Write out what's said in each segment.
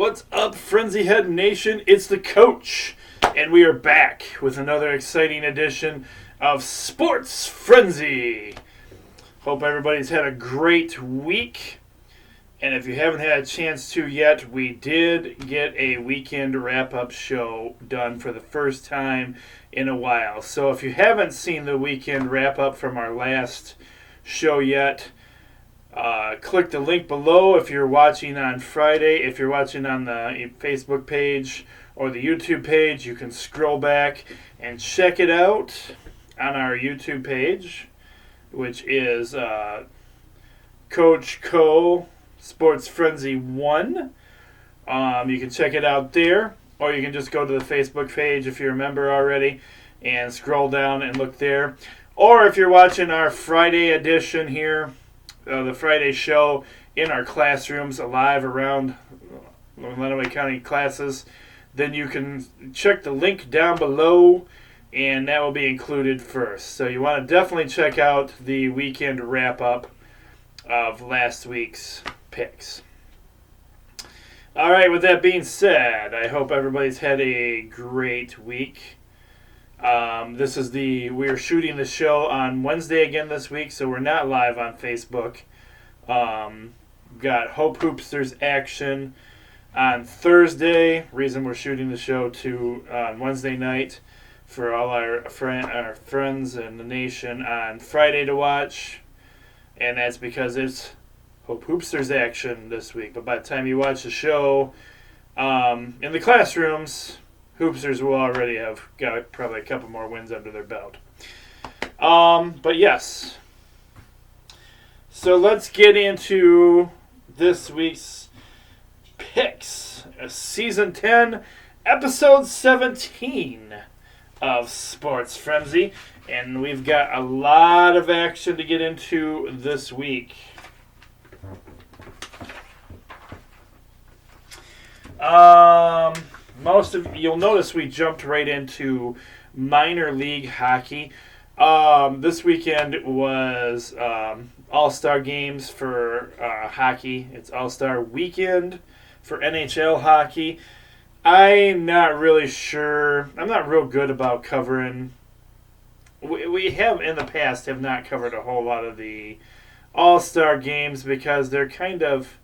What's up, Frenzy Head Nation? It's the coach, and we are back with another exciting edition of Sports Frenzy. Hope everybody's had a great week, and if you haven't had a chance to yet, we did get a weekend wrap-up show done for the first time in a while. So if you haven't seen the weekend wrap-up from our last show yet, click the link below if you're watching on Friday. If you're watching on the Facebook page or the YouTube page, you can scroll back and check it out on our YouTube page, which is Coach Co Sports Frenzy 1. You can check it out there, or you can just go to the Facebook page if you're a member already and scroll down and look there. Or if you're watching our Friday edition here, the Friday show in our classrooms live around Lenawee County classes, then you can check the link down below, and that will be included first. So you want to definitely check out the weekend wrap-up of last week's picks. All right, with that being said, I hope everybody's had a great week. We are shooting the show on Wednesday again this week, so we're not live on Facebook. Got Hope Hoopsters action on Thursday. Reason we're shooting the show on Wednesday night for all our friends and the nation on Friday to watch, and that's because it's Hope Hoopsters action this week. But by the time you watch the show in the classrooms, Hoopsters will already have got probably a couple more wins under their belt. But yes. So let's get into this week's picks. Season 10, Episode 17 of Sports Frenzy. And we've got a lot of action to get into this week. You'll notice we jumped right into minor league hockey. This weekend was All-Star games for hockey. It's All-Star weekend for NHL hockey. I'm not really sure. I'm not real good about covering. We have in the past have not covered a whole lot of the All-Star games because they're kind of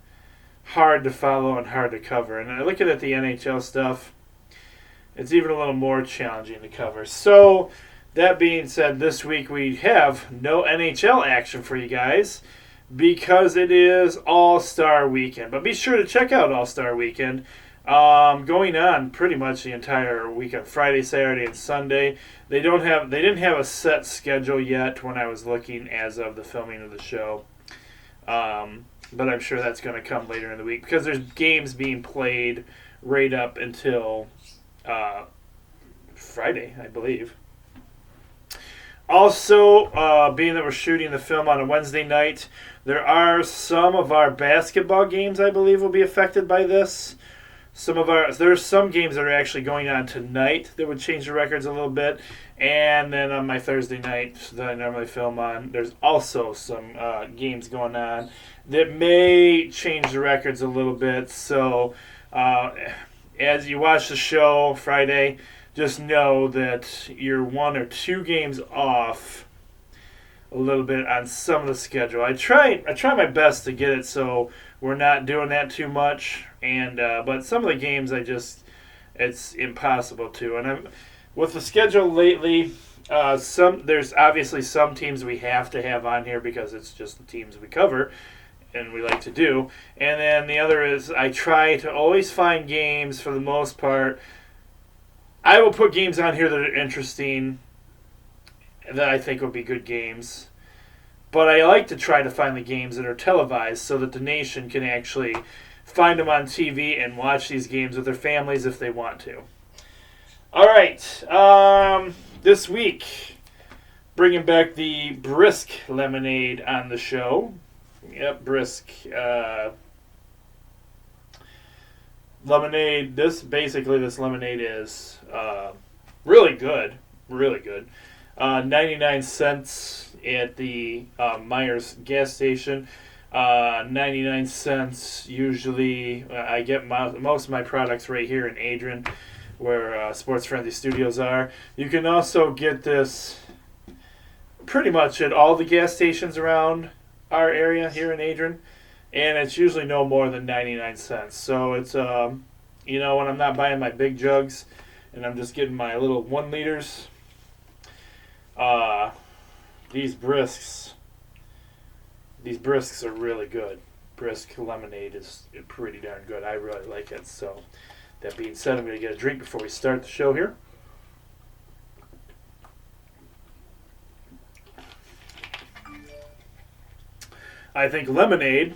hard to follow and hard to cover. And looking at the NHL stuff, it's even a little more challenging to cover. So, that being said, this week we have no NHL action for you guys because it is All-Star Weekend. But be sure to check out All-Star Weekend. Going on pretty much the entire weekend, Friday, Saturday, and Sunday. They didn't have a set schedule yet when I was looking as of the filming of the show. But I'm sure that's going to come later in the week because there's games being played right up until Friday, I believe. Also, being that we're shooting the film on a Wednesday night, there are some of our basketball games I believe will be affected by this. There's some games that are actually going on tonight that would change the records a little bit. And then on my Thursday night that I normally film on, there's also some games going on that may change the records a little bit. So as you watch the show Friday, just know that you're 1 or 2 games off a little bit on some of the schedule. I try my best to get it so we're not doing that too much, but some of the games it's impossible to. And with the schedule lately, there's obviously some teams we have to have on here because it's just the teams we cover and we like to do. And then the other is I try to always find games for the most part. I will put games on here that are interesting that I think will be good games. But I like to try to find the games that are televised so that the nation can actually find them on TV and watch these games with their families if they want to. All right. This week, bringing back the Brisk lemonade on the show. Yep, Brisk lemonade. This lemonade is really good. Really good. 99 cents at the Myers gas station. 99 cents usually. I get most of my products right here in Adrian, where Sports Frenzy Studios are. You can also get this pretty much at all the gas stations around our area here in Adrian, and it's usually no more than 99 cents. So it's, when I'm not buying my big jugs and I'm just getting my little 1 liters, these brisks are really good. Brisk lemonade is pretty darn good. I really like it. So that being said, I'm going to get a drink before we start the show here. I think lemonade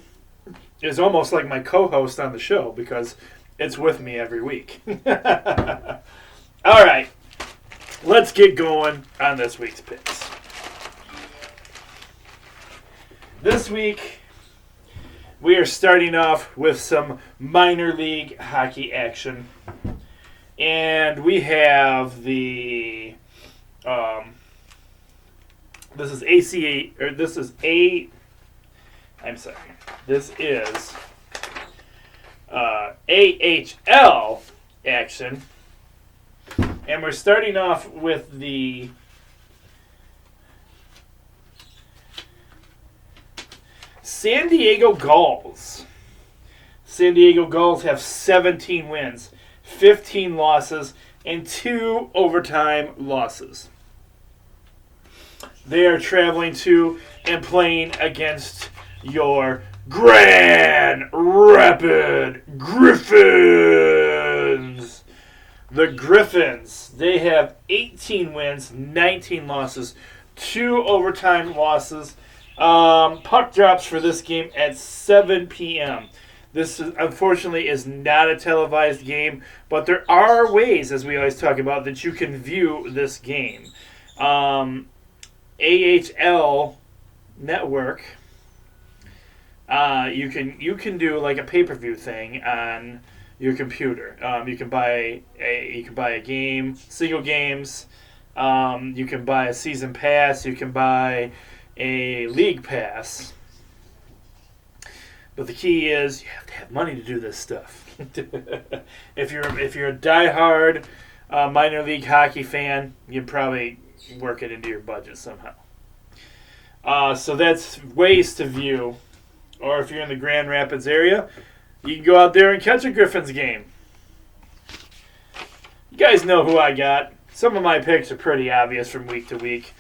is almost like my co-host on the show because it's with me every week. All right, let's get going on this week's picks. This week, we are starting off with some minor league hockey action. And we have the, this is AHL action. And we're starting off with the San Diego Gulls. San Diego Gulls have 17 wins, 15 losses, and 2 overtime losses. They are traveling to and playing against your Grand Rapids Griffins. The Griffins, they have 18 wins, 19 losses, 2 overtime losses. Puck drops for this game at 7 p.m. This, unfortunately, is not a televised game, but there are ways, as we always talk about, that you can view this game. AHL Network, you can do like a pay-per-view thing on your computer. You can buy a game, single games. You can buy a season pass. You can buy a league pass. But the key is you have to have money to do this stuff. If you're a diehard minor league hockey fan, you can probably work it into your budget somehow. So that's ways to view. Or if you're in the Grand Rapids area, you can go out there and catch a Griffins game. You guys know who I got. Some of my picks are pretty obvious from week to week.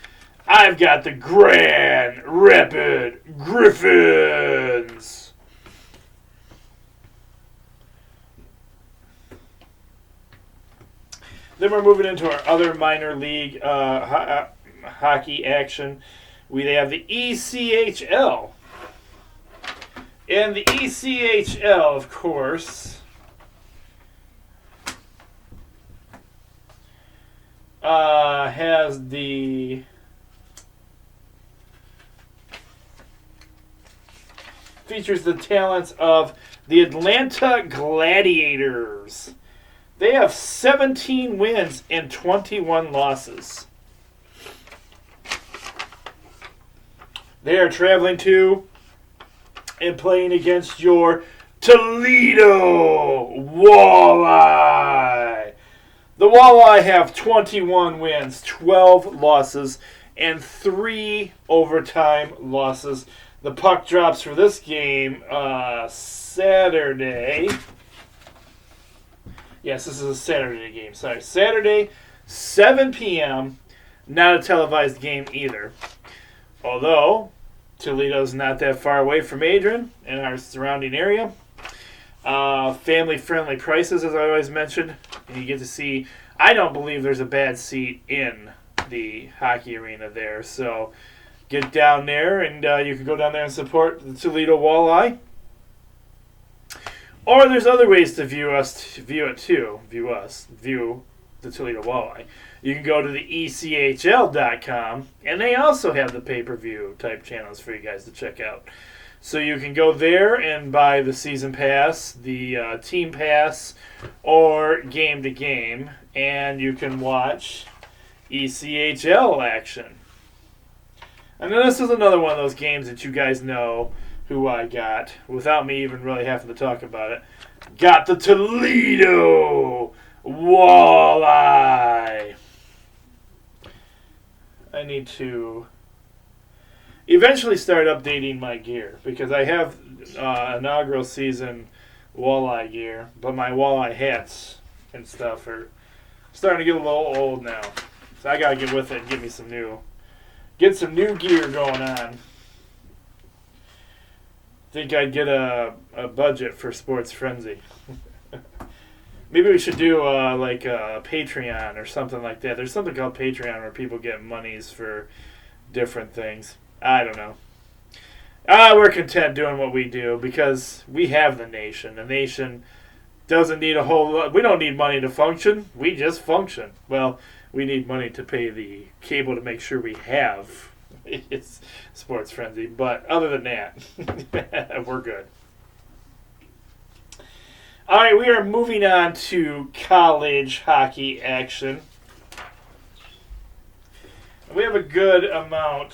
I've got the Grand Rapids Griffins. Then we're moving into our other minor league hockey action. We have the ECHL. And the ECHL, of course, has the features the talents of the Atlanta Gladiators. They have 17 wins and 21 losses. They are traveling to and playing against your Toledo Walleye. The Walleye have 21 wins, 12 losses, and 3 overtime losses. The puck drops for this game Saturday. Yes, this is a Saturday game. Sorry, Saturday, 7 p.m. Not a televised game either. Although Toledo's not that far away from Adrian and our surrounding area. Family-friendly prices, as I always mentioned. And you get to see, I don't believe there's a bad seat in the hockey arena there. So get down there and you can go down there and support the Toledo Walleye. Or there's other ways to view the Toledo Walleye. You can go to the ECHL.com, and they also have the pay-per-view type channels for you guys to check out. So you can go there and buy the season pass, the team pass, or game-to-game, and you can watch ECHL action. And then this is another one of those games that you guys know who I got, without me even really having to talk about it. Got the Toledo Walleye. I need to eventually start updating my gear because I have inaugural season walleye gear, but my walleye hats and stuff are starting to get a little old now. So I gotta get with it and get some new gear going on. Think I'd get a budget for Sports Frenzy. Maybe we should do like a Patreon or something like that. There's something called Patreon where people get monies for different things. I don't know. We're content doing what we do because we have the nation. The nation doesn't need a whole lot. We don't need money to function. We just function. Well, we need money to pay the cable to make sure we have it's Sports Frenzy. But other than that, we're good. All right, we are moving on to college hockey action. We have a good amount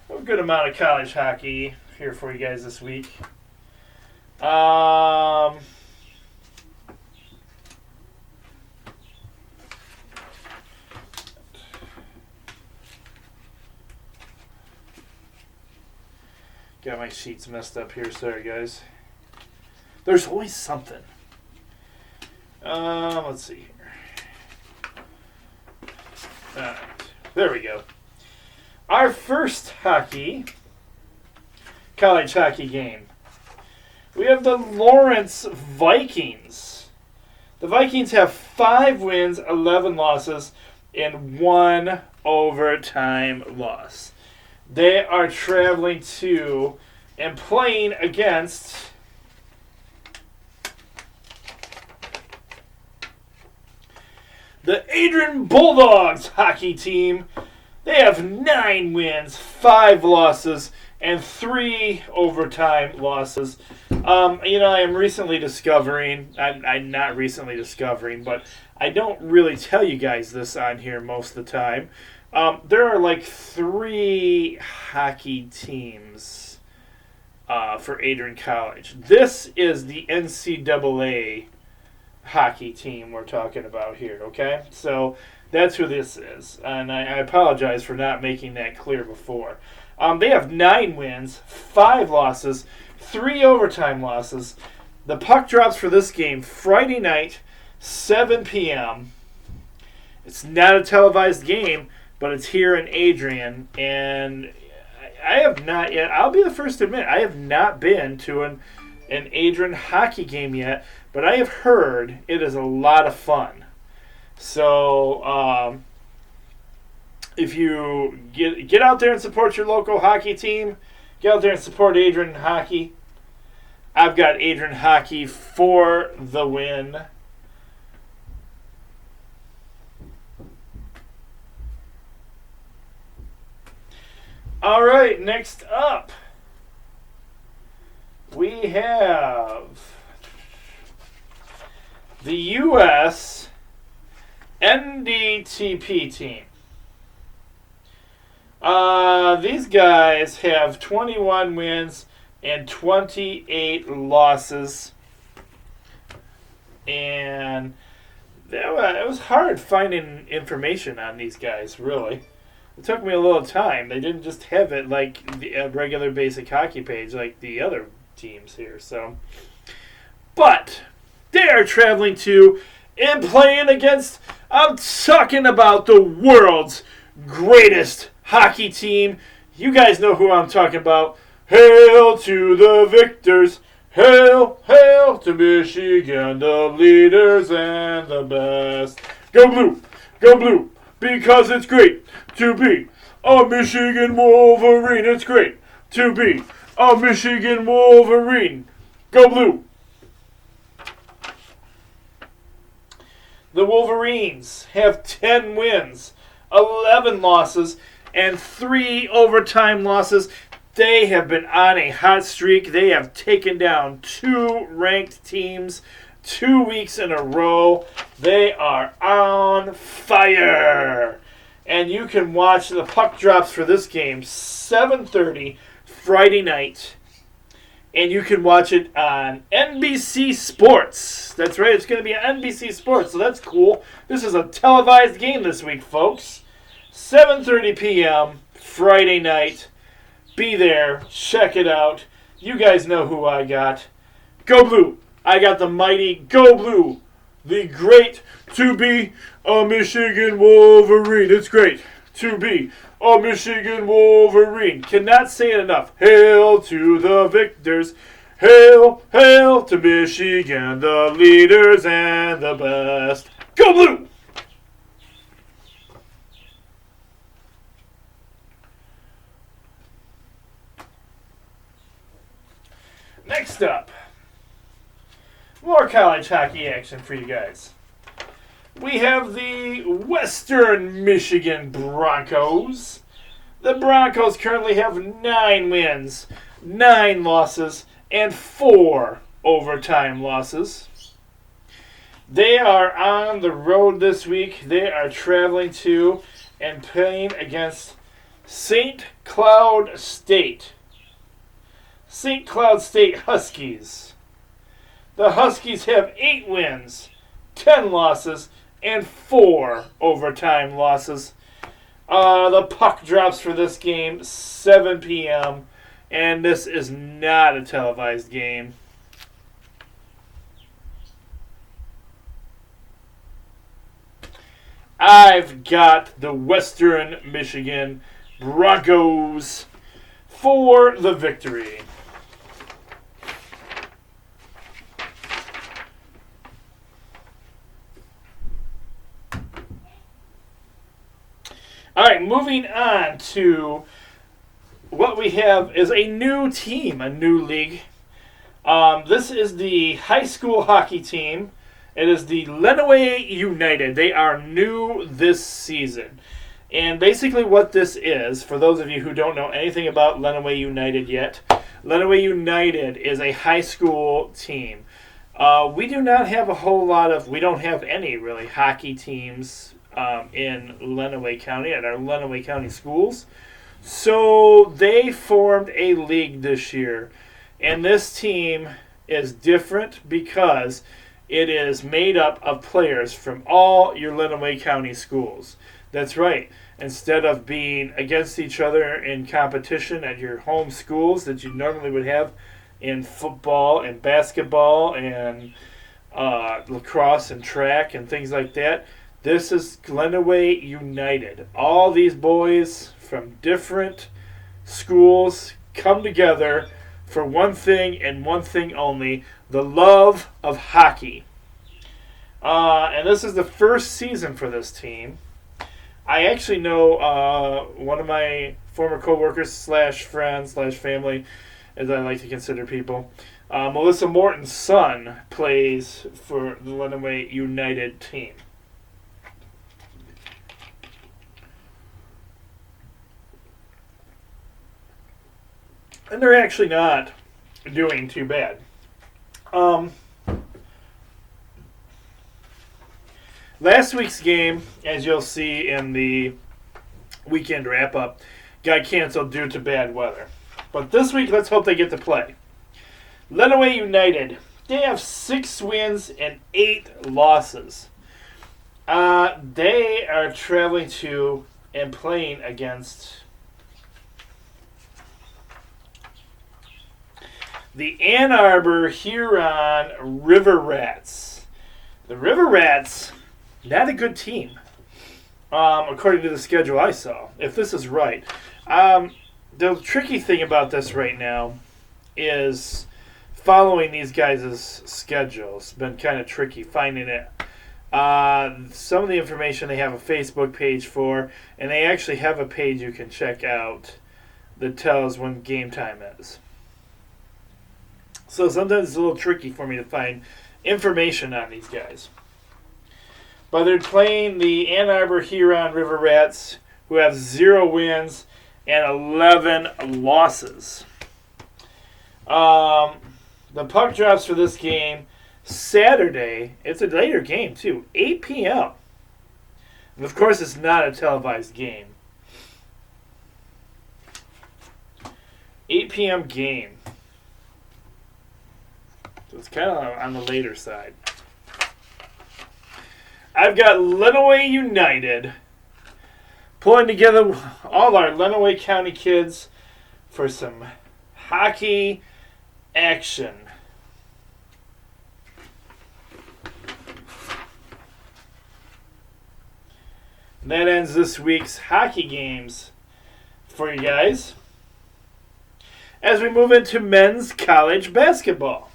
of college hockey here for you guys this week. Got my sheets messed up here. Sorry, guys. There's always something. Let's see here. All right. There we go. Our first college hockey game. We have the Lawrence Vikings. The Vikings have 5 wins, 11 losses, and 1 overtime loss. They are traveling to and playing against the Adrian Bulldogs hockey team. They have 9 wins, 5 losses, and 3 overtime losses. I am recently discovering, I'm not recently discovering, but I don't really tell you guys this on here most of the time. There are like 3 hockey teams for Adrian College. This is the NCAA hockey team we're talking about here, okay? So that's who this is, and I apologize for not making that clear before. They have 9 wins, 5 losses, 3 overtime losses. The puck drops for this game Friday night, 7 p.m. It's not a televised game, but it's here in Adrian, and I have not yet, I'll be the first to admit, I have not been to an Adrian hockey game yet, but I have heard it is a lot of fun. So, if you get out there and support your local hockey team, get out there and support Adrian hockey. I've got Adrian hockey for the win. All right, next up, we have the U.S. NDTP team. These guys have 21 wins and 28 losses. And it was hard finding information on these guys, really. It took me a little time. They didn't just have it like the regular basic hockey page like the other teams here. But they are traveling to and playing against, I'm talking about the world's greatest hockey team. You guys know who I'm talking about. Hail to the victors. Hail, hail to Michigan, the leaders and the best. Go blue, because it's great to be a Michigan Wolverine. It's great to be a Michigan Wolverine. Go blue. The Wolverines have 10 wins, 11 losses, and 3 overtime losses. They have been on a hot streak. They have taken down 2 ranked teams 2 weeks in a row. They are on fire. And you can watch the puck drops for this game, 7:30, Friday night. And you can watch it on NBC Sports. That's right, it's going to be on NBC Sports, so that's cool. This is a televised game this week, folks. 7:30 p.m. Friday night. Be there. Check it out. You guys know who I got. Go Blue. I got the mighty Go Blue. The great to be a Michigan Wolverine. It's great to be a Michigan Wolverine. Cannot say it enough. Hail to the victors. Hail, hail to Michigan, the leaders and the best. Go Blue! Next up, more college hockey action for you guys. We have the Western Michigan Broncos. The Broncos currently have 9 wins, 9 losses, and 4 overtime losses. They are on the road this week. They are traveling to and playing against St. Cloud State. St. Cloud State Huskies. The Huskies have 8 wins, 10 losses, and 4 overtime losses. The puck drops for this game 7 p.m. and this is not a televised game. I've got the Western Michigan Broncos for the victory. All right, moving on to what we have is a new team, a new league. This is the high school hockey team. It is the Lenawee United. They are new this season. And basically what this is, for those of you who don't know anything about Lenawee United yet, Lenawee United is a high school team. We do not have a whole lot of, we don't have any really hockey teams in Lenawee County, at our Lenawee County schools. So they formed a league this year. And this team is different because it is made up of players from all your Lenawee County schools. That's right. Instead of being against each other in competition at your home schools that you normally would have in football and basketball and lacrosse and track and things like that, this is Lenawee United. All these boys from different schools come together for one thing and one thing only, the love of hockey. And this is the first season for this team. I actually know one of my former co-workers slash friends slash family, as I like to consider people. Melissa Morton's son plays for the Lenawee United team. And they're actually not doing too bad. Last week's game, as you'll see in the weekend wrap-up, got canceled due to bad weather. But this week, let's hope they get to play. Lenawee United, they have 6 wins and 8 losses. They are traveling to and playing against the Ann Arbor Huron River Rats. The River Rats, not a good team, according to the schedule I saw, if this is right. The tricky thing about this right now is following these guys' schedules. It's been kind of tricky finding it. Some of the information they have a Facebook page for, and they actually have a page you can check out that tells when game time is. So sometimes it's a little tricky for me to find information on these guys. But they're playing the Ann Arbor Huron River Rats, who have 0 wins and 11 losses. The puck drops for this game Saturday. It's a later game, too. 8 p.m. And of course, it's not a televised game. 8 p.m. game. So it's kind of on the later side. I've got Lenawee United pulling together all our Lenawee County kids for some hockey action. And that ends this week's hockey games for you guys. As we move into men's college basketball.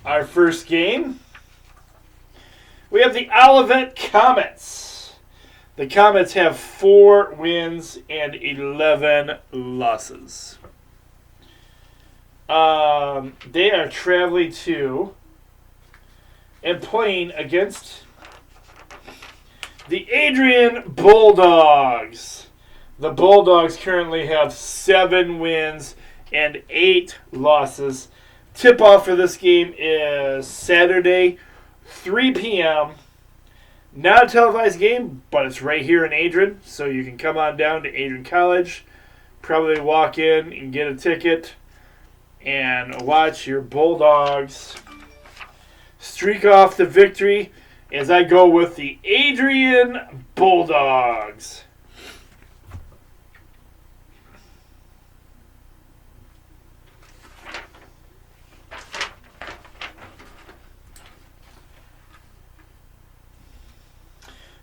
Our first game, we have the Olivet Comets. The Comets have 4 wins and 11 losses. They are traveling to and playing against the Adrian Bulldogs. The Bulldogs currently have 7 wins and 8 losses. Tip-off for this game is Saturday, 3 p.m. Not a televised game, but it's right here in Adrian, so you can come on down to Adrian College, probably walk in and get a ticket, and watch your Bulldogs streak off the victory as I go with the Adrian Bulldogs.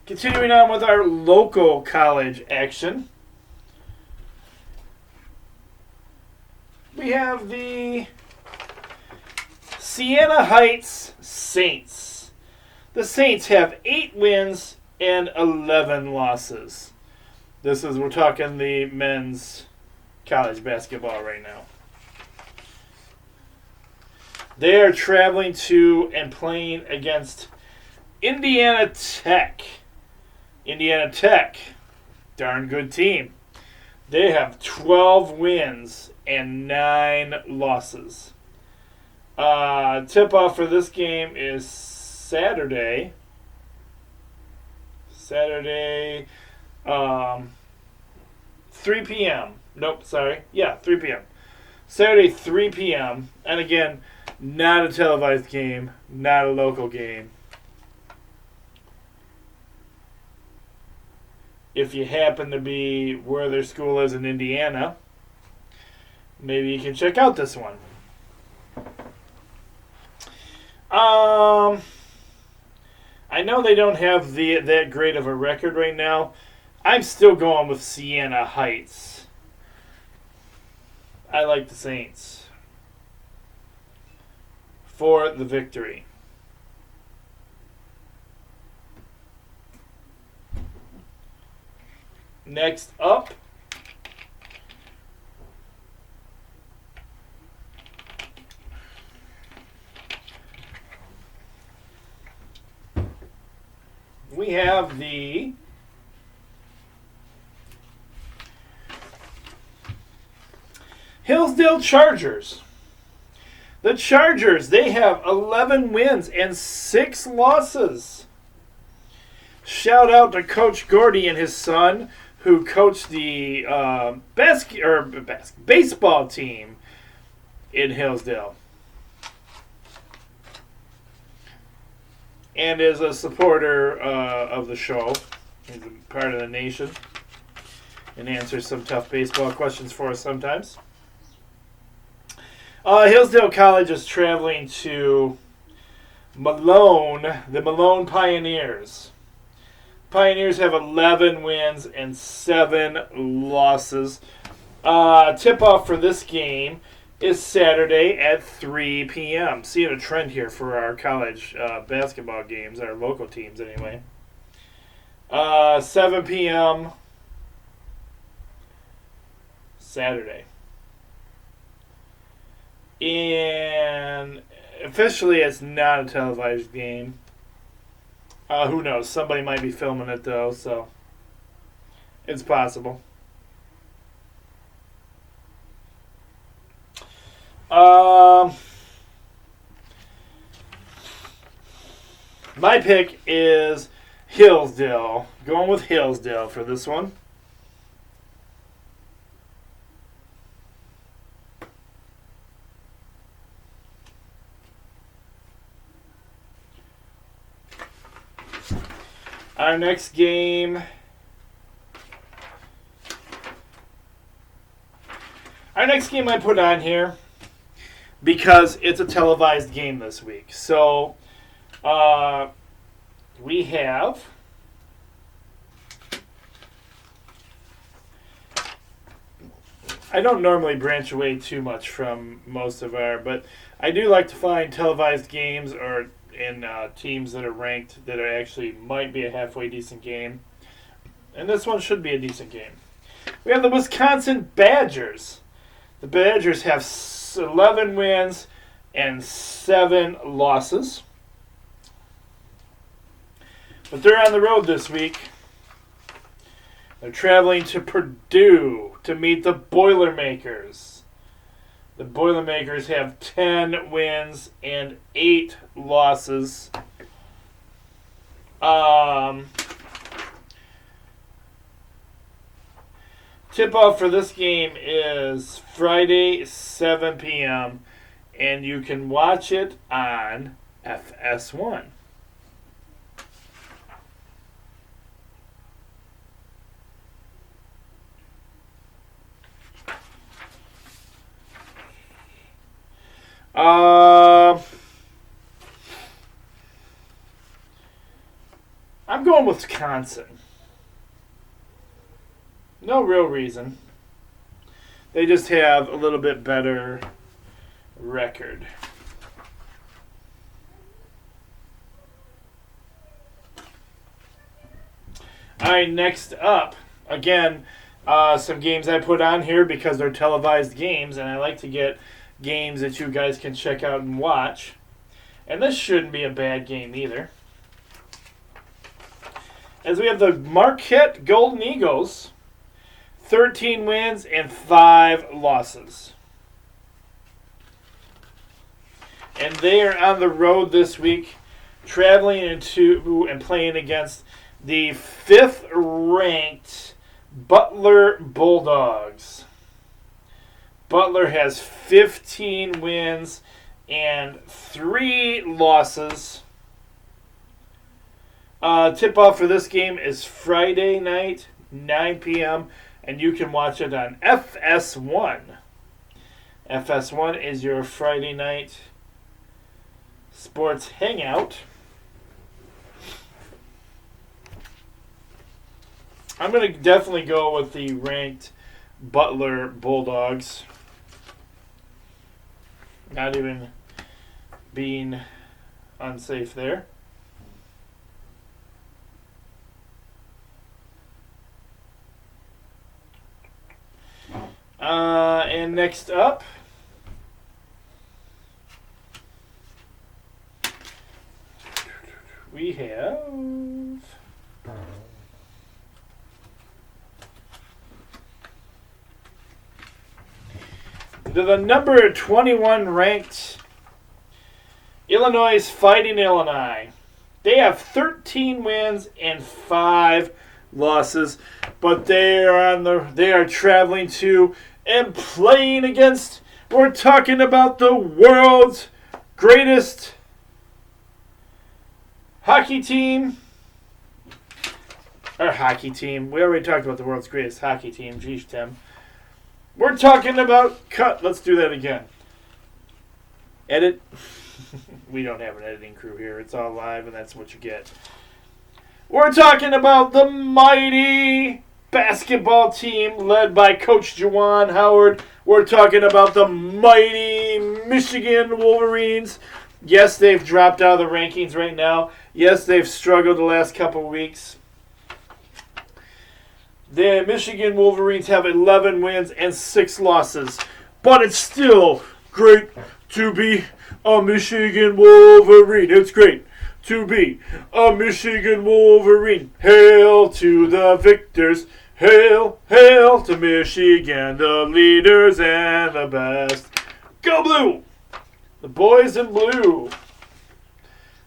Continuing on with our local college action, we have the Siena Heights Saints. The Saints have 8 wins and 11 losses. We're talking the men's college basketball right now. They are traveling to and playing against Indiana Tech. Indiana Tech, darn good team. They have 12 wins and 9 losses. Tip-off for this game is Saturday. 3 p.m. Nope, sorry. Yeah, 3 p.m. Saturday, 3 p.m. And again, not a televised game, not a local game. If you happen to be where their school is in Indiana, maybe you can check out this one. I know they don't have that great of a record right now. I'm still going with Siena Heights. I like the Saints for the victory. Next up, we have the Hillsdale Chargers. The Chargers, they have 11 wins and 6 losses. Shout out to Coach Gordy and his son, who coached the baseball team in Hillsdale. And is a supporter of the show. He's a part of the nation. And answers some tough baseball questions for us sometimes. Hillsdale College is traveling to Malone, the Malone Pioneers. Pioneers have 11 wins and 7 losses. Tip-off for this game is Saturday at 3 p.m. Seeing a trend here for our college basketball games, our local teams anyway. 7 p.m. Saturday. And officially it's not a televised game. Who knows? Somebody might be filming it, though, so it's possible. My pick is Hillsdale. Going with Hillsdale for this one. Our next game. I put on here because it's a televised game this week. So we have I don't normally branch away too much from most of our, but I do like to find televised games or in teams that are ranked that are actually might be a halfway decent game. And this one should be a decent game. We have the Wisconsin Badgers. The Badgers have 11 wins and 7 losses. But they're on the road this week. They're traveling to Purdue to meet the Boilermakers. The Boilermakers have 10 wins and 8 losses. Tip-off for this game is Friday, 7 p.m., and you can watch it on FS1. I'm going Wisconsin. No real reason. They just have a little bit better record. All right, next up, again, some games I put on here because they're televised games, and I like to get games that you guys can check out and watch. And this shouldn't be a bad game either. As we have the Marquette Golden Eagles, 13 wins and 5 losses. And they are on the road this week, traveling into and playing against the 5th-ranked Butler Bulldogs. Butler has 15 wins and 3 losses. Tip-off for this game is Friday night, 9 p.m., and you can watch it on FS1. FS1 is your Friday night sports hangout. I'm going to definitely go with the ranked Butler Bulldogs. Not even being unsafe there. And next up, we have the number 21 ranked Illinois Fighting Illini. They have 13 wins and 5 losses, but they are traveling to and playing against. We're talking about the world's greatest hockey team. We already talked about the world's greatest hockey team. Geez, Tim. We're talking about Let's do that again. Edit. We don't have an editing crew here. It's all live, and that's what you get. We're talking about the mighty basketball team led by Coach Juwan Howard. We're talking about the mighty Michigan Wolverines. Yes, they've dropped out of the rankings right now. Yes, they've struggled the last couple of weeks. The Michigan Wolverines have 11 wins and 6 losses. But it's still great to be a Michigan Wolverine. It's great to be a Michigan Wolverine. Hail to the victors. Hail, hail to Michigan, the leaders and the best. Go Blue! The boys in blue.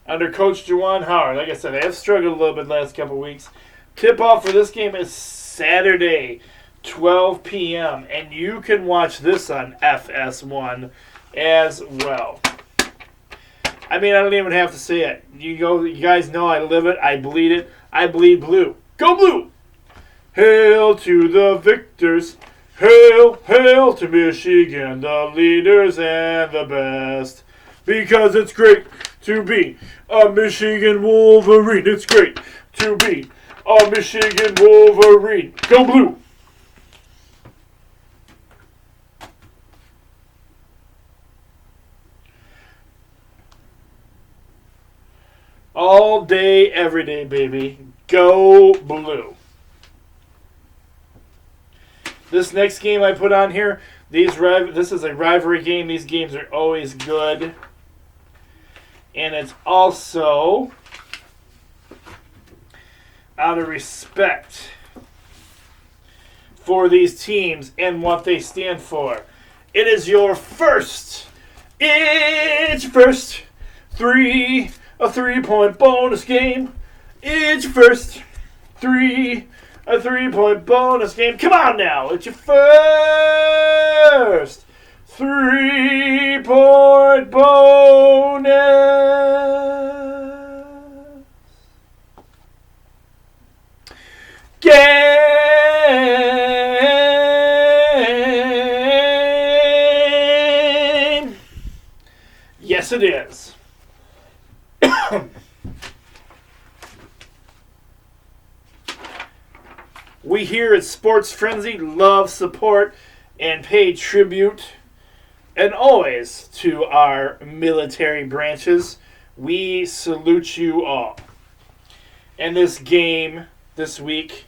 under Coach Juwan Howard. Like I said, they have struggled a little bit the last couple weeks. Tip-off for this game is Saturday, 12 p.m., and you can watch this on FS1 as well. I mean, I don't even have to say it. You guys know I live it. I bleed it. I bleed blue. Go blue! Hail to the victors. Hail, hail to Michigan, the leaders and the best. Because it's great to be a Michigan Wolverine. It's great to be a Michigan Wolverine. Go blue! All day, every day, baby. Go blue. This next game I put on here, this is a rivalry game. These games are always good. And it's also out of respect for these teams and what they stand for. It is your first. It's your first a 3-point bonus game. It's your first a 3-point bonus game. Come on now. It's your first 3-point bonus game. Yes, it is. We here at Sports Frenzy love, support, and pay tribute, and always to our military branches. We salute you all. And this game this week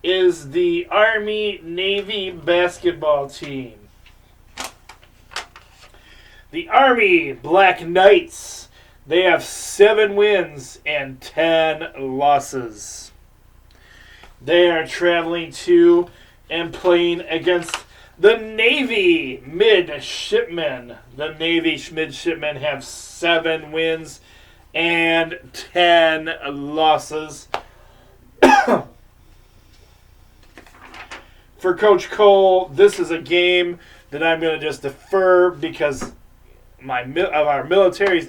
is the Army-Navy basketball team. The Army Black Knights, they have 7 wins and 10 losses. They are traveling to and playing against the Navy Midshipmen. The Navy Midshipmen have 7 wins and 10 losses. For Coach Cole, this is a game that I'm going to just defer because of our military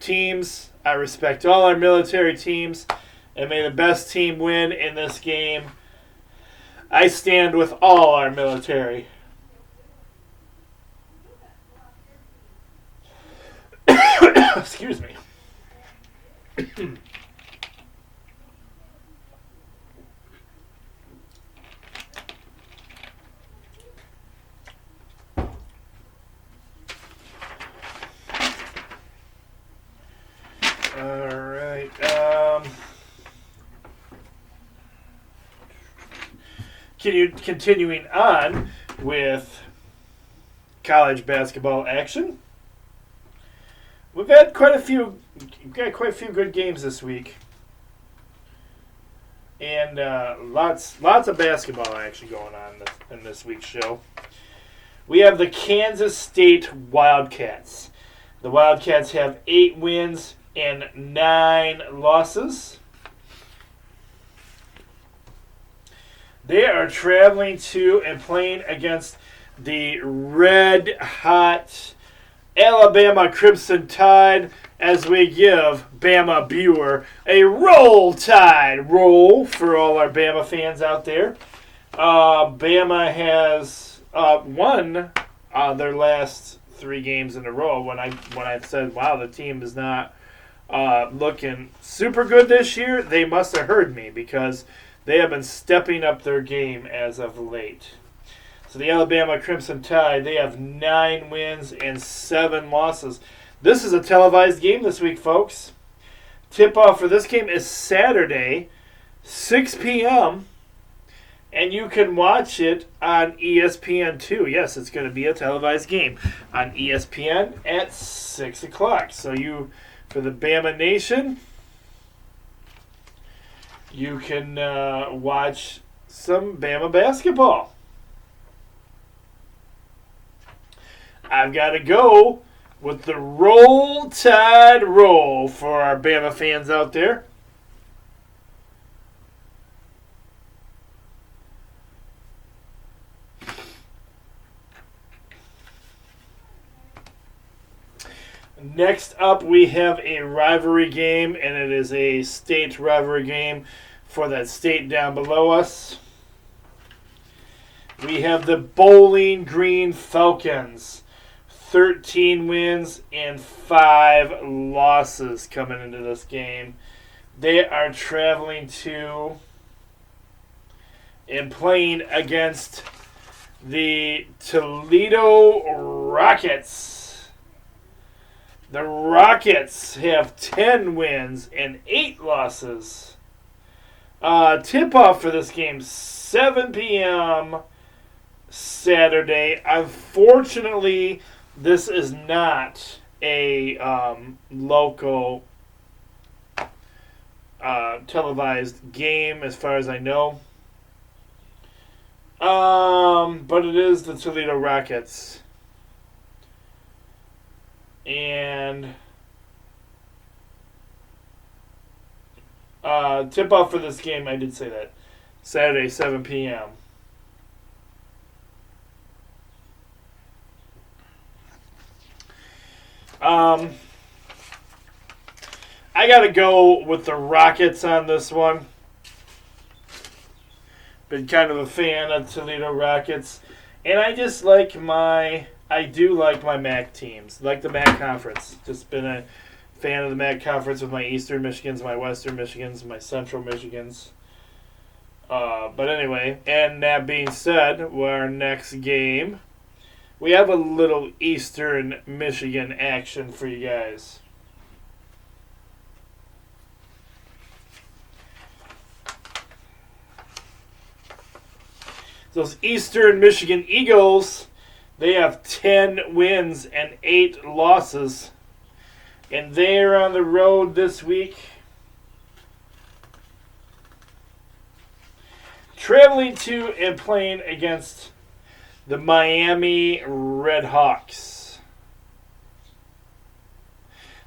teams. I respect all our military teams. And may the best team win in this game. I stand with all our military. Excuse me. All right. Continuing on with college basketball action. We've got quite a few good games this week, and lots of basketball action going on in this week's show. We have the Kansas State Wildcats. The Wildcats have 8 wins and 9 losses. They are traveling to and playing against the red-hot Alabama Crimson Tide as we give Bama Buer a roll tide. Roll for all our Bama fans out there. Bama has won their last 3 games in a row. When I said, wow, the team is not looking super good this year, they must have heard me because they have been stepping up their game as of late. So the Alabama Crimson Tide, they have 9 wins and 7 losses. This is a televised game this week, folks. Tip-off for this game is Saturday, 6 p.m., and you can watch it on ESPN2. Yes, it's going to be a televised game on ESPN at 6 o'clock. So for the Bama Nation, you can watch some Bama basketball. I've got to go with the Roll Tide Roll for our Bama fans out there. Next up, we have a rivalry game, and it is a state rivalry game for that state down below us. We have the Bowling Green Falcons, 13 wins and 5 losses coming into this game. They are traveling to and playing against the Toledo Rockets. The Rockets have 10 wins and 8 losses. Tip-off for this game, 7 p.m. Saturday. Unfortunately, this is not a local televised game as far as I know. But it is the Toledo Rockets. And tip-off for this game, I did say that. Saturday, 7 p.m. I got to go with the Rockets on this one. Been kind of a fan of Toledo Rockets. And I just like I do like my MAC teams, like the MAC Conference. Just been a fan of the MAC Conference with my Eastern Michigans, my Western Michigans, my Central Michigans. But anyway, and that being said, our next game, we have a little Eastern Michigan action for you guys. Those Eastern Michigan Eagles, they have 10 wins and 8 losses. And they're on the road this week. Traveling to and playing against the Miami Redhawks.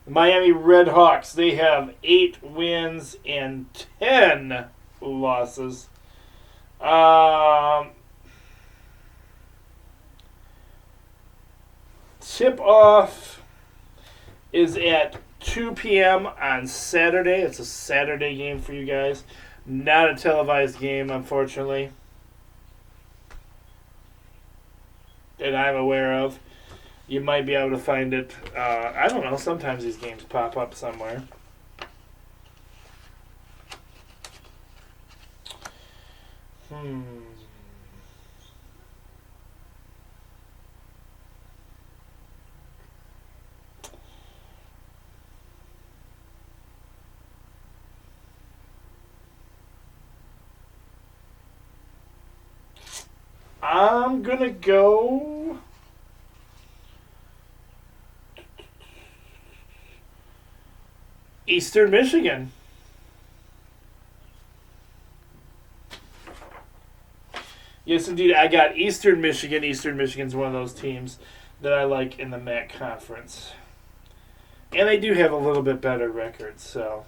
The Miami Redhawks, they have 8 wins and 10 losses. Tip-off is at 2 p.m. on Saturday. It's a Saturday game for you guys. Not a televised game, unfortunately, that I'm aware of. You might be able to find it. I don't know. Sometimes these games pop up somewhere. I'm going to go Eastern Michigan. Yes, indeed. I got Eastern Michigan. Eastern Michigan's one of those teams that I like in the MAC Conference. And they do have a little bit better record, so.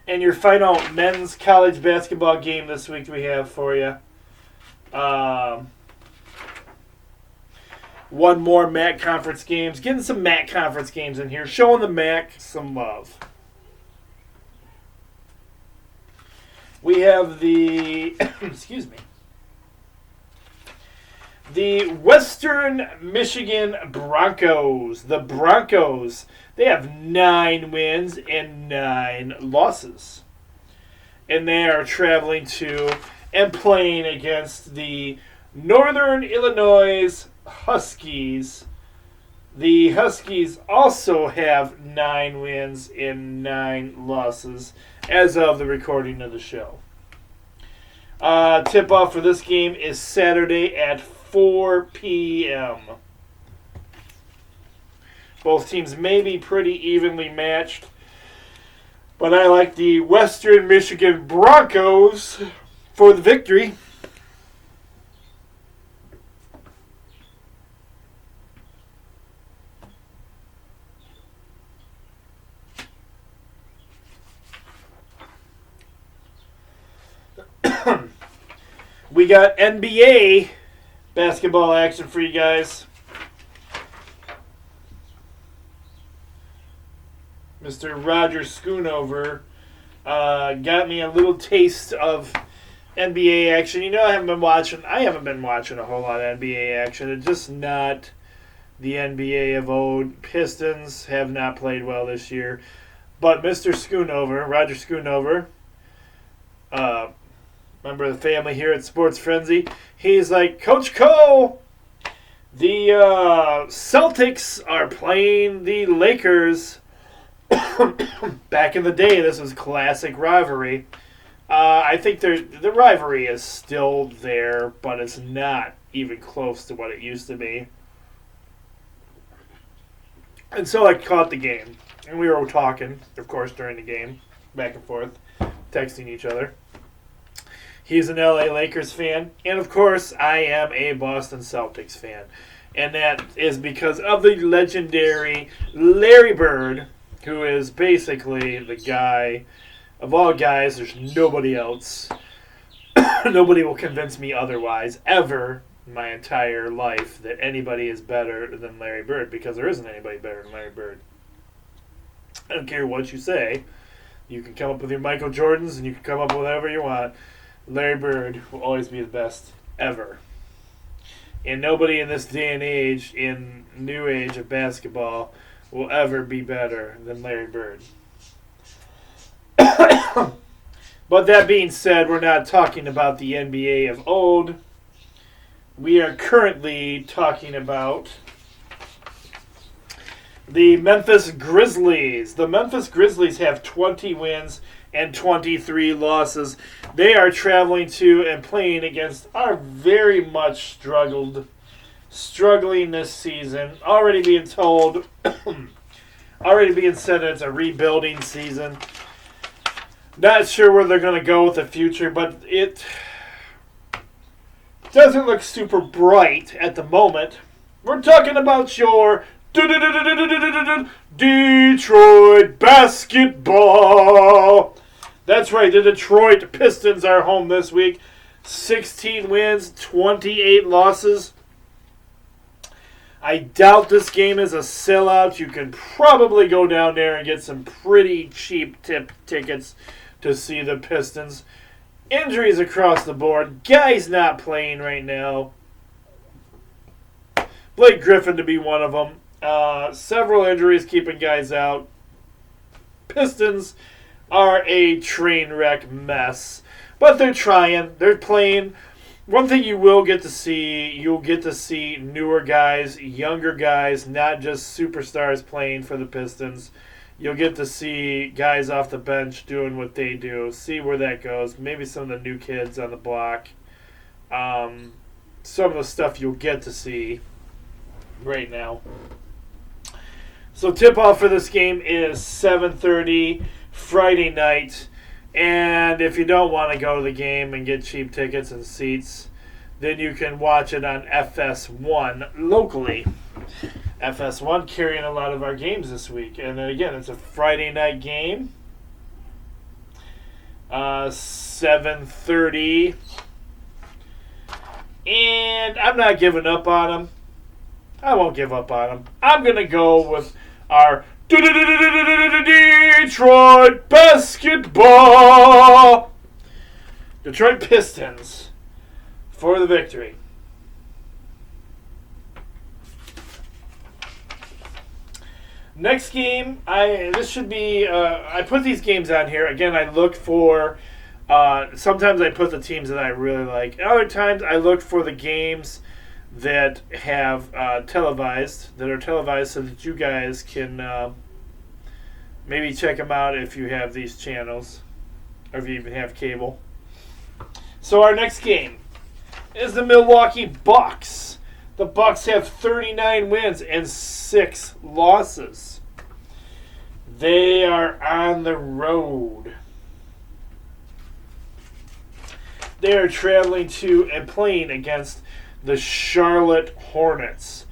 And your final men's college basketball game this week we have for you. One more MAC Conference games. Getting some MAC Conference games in here. Showing the MAC some love. We have the... excuse me. The Western Michigan Broncos. The Broncos, they have 9 wins and 9 losses. And they are traveling to and playing against the Northern Illinois Huskies. The Huskies also have 9 wins and 9 losses as of the recording of the show. Tip-off for this game is Saturday at 4 p.m. Both teams may be pretty evenly matched, but I like the Western Michigan Broncos for the victory. We got NBA basketball action for you guys. Mr. Roger Schoonover got me a little taste of NBA action. You know, I haven't been watching a whole lot of NBA action. It's just not the NBA of old. Pistons have not played well this year. But Mr. Schoonover, Roger Schoonover, member of the family here at Sports Frenzy, he's like, Coach Cole, the Celtics are playing the Lakers. Back in the day, this was classic rivalry. I think the rivalry is still there, but it's not even close to what it used to be. And so I caught the game. And we were talking, of course, during the game, back and forth, texting each other. He's an LA Lakers fan. And, of course, I am a Boston Celtics fan. And that is because of the legendary Larry Bird, who is basically the guy of all guys. There's nobody else. Nobody will convince me otherwise ever in my entire life that anybody is better than Larry Bird, because there isn't anybody better than Larry Bird. I don't care what you say. You can come up with your Michael Jordans and you can come up with whatever you want. Larry Bird will always be the best ever. And nobody in this day and age, in new age of basketball, will ever be better than Larry Bird. But that being said, we're not talking about the NBA of old. We are currently talking about the Memphis Grizzlies. The Memphis Grizzlies have 20 wins and 23 losses. They are traveling to and playing against our very much struggling this season. Already being told, already being said it's a rebuilding season. Not sure where they're going to go with the future, but it doesn't look super bright at the moment. We're talking about your Detroit basketball. That's right, the Detroit Pistons are home this week. 16 wins, 28 losses. I doubt this game is a sellout. You can probably go down there and get some pretty cheap tickets to see the Pistons. Injuries across the board. Guys not playing right now. Blake Griffin to be one of them. Several injuries keeping guys out. Pistons are a train wreck mess. But they're trying. They're playing. One thing you will get to see, you'll get to see newer guys, younger guys, not just superstars playing for the Pistons. You'll get to see guys off the bench doing what they do. See where that goes. Maybe some of the new kids on the block. Some of the stuff you'll get to see right now. So tip-off for this game is 7:30 Friday night. And if you don't want to go to the game and get cheap tickets and seats, then you can watch it on FS1 locally. FS1 carrying a lot of our games this week. And then again, it's a Friday night game. 7:30. And I'm not giving up on them. I won't give up on them. I'm going to go with our Detroit basketball. Detroit Pistons for the victory. Next game, I put these games on here. Again, I look for, sometimes I put the teams that I really like. Other times I look for the games that have televised so that you guys can maybe check them out if you have these channels or if you even have cable. So our next game is the Milwaukee Bucks. The Bucks have 39 wins and 6 losses. They are on the road. They are traveling to and playing against the Charlotte Hornets.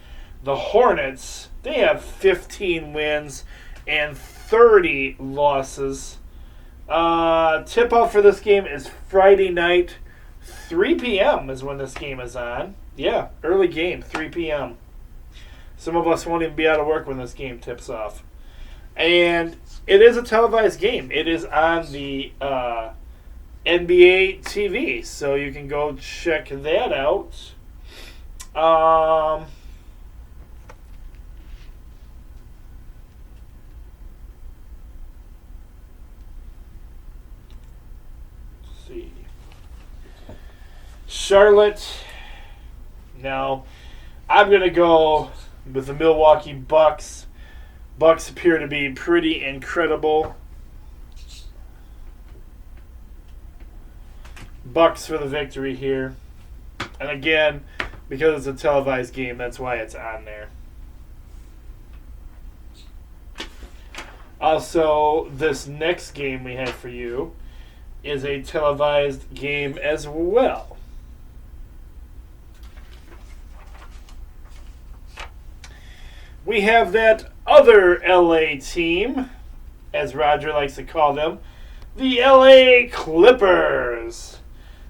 The Hornets, they have 15 wins and 30 losses. Tip-off for this game is Friday night, 3 p.m. is when this game is on. Yeah, early game, 3 p.m. Some of us won't even be out of work when this game tips off. And it is a televised game. It is on the NBA TV, so you can go check that out. Let's see. Charlotte. Now, I'm going to go with the Milwaukee Bucks. Bucks appear to be pretty incredible. Bucks for the victory here. And again, because it's a televised game, that's why it's on there. Also, this next game we have for you is a televised game as well. We have that other LA team, as Roger likes to call them, the LA Clippers.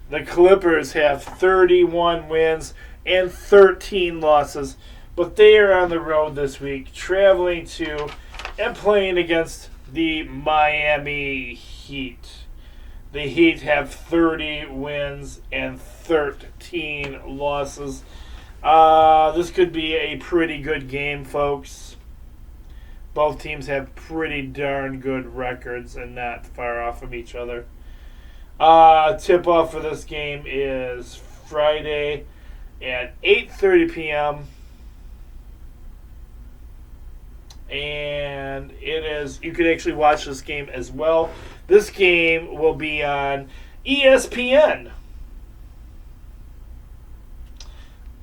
The Clippers have 31 wins and 13 losses, but they are on the road this week, traveling to and playing against the Miami Heat. The Heat have 30 wins and 13 losses. This could be a pretty good game, folks. Both teams have pretty darn good records and not far off from each other. Tip-off for this game is Friday at 8:30 p.m. And it is, you can actually watch this game as well. This game will be on ESPN.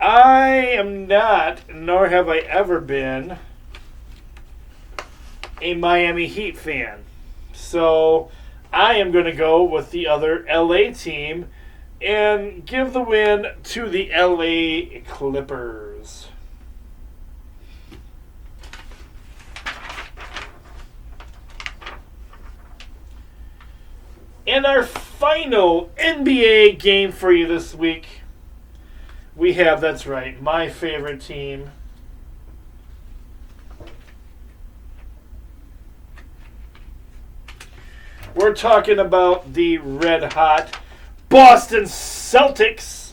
I am not, nor have I ever been, a Miami Heat fan. So I am going to go with the other LA team and give the win to the LA Clippers. And our final NBA game for you this week, we have, that's right, my favorite team. We're talking about the red-hot Boston Celtics.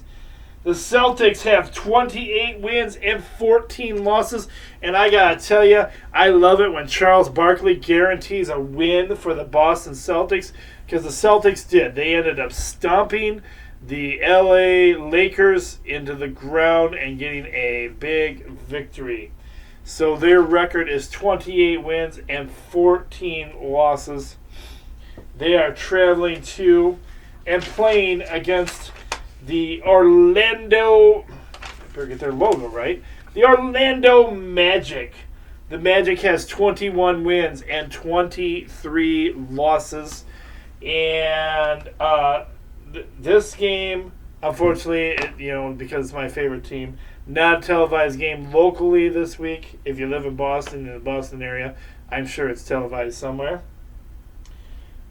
The Celtics have 28 wins and 14 losses. And I got to tell you, I love it when Charles Barkley guarantees a win for the Boston Celtics, because the Celtics did. They ended up stomping the LA Lakers into the ground and getting a big victory. So their record is 28 wins and 14 losses. They are traveling to and playing against the Orlando, I better get their logo right, the Orlando Magic. The Magic has 21 wins and 23 losses. And this game, unfortunately, because it's my favorite team, not a televised game locally this week. If you live in Boston, in the Boston area, I'm sure it's televised somewhere.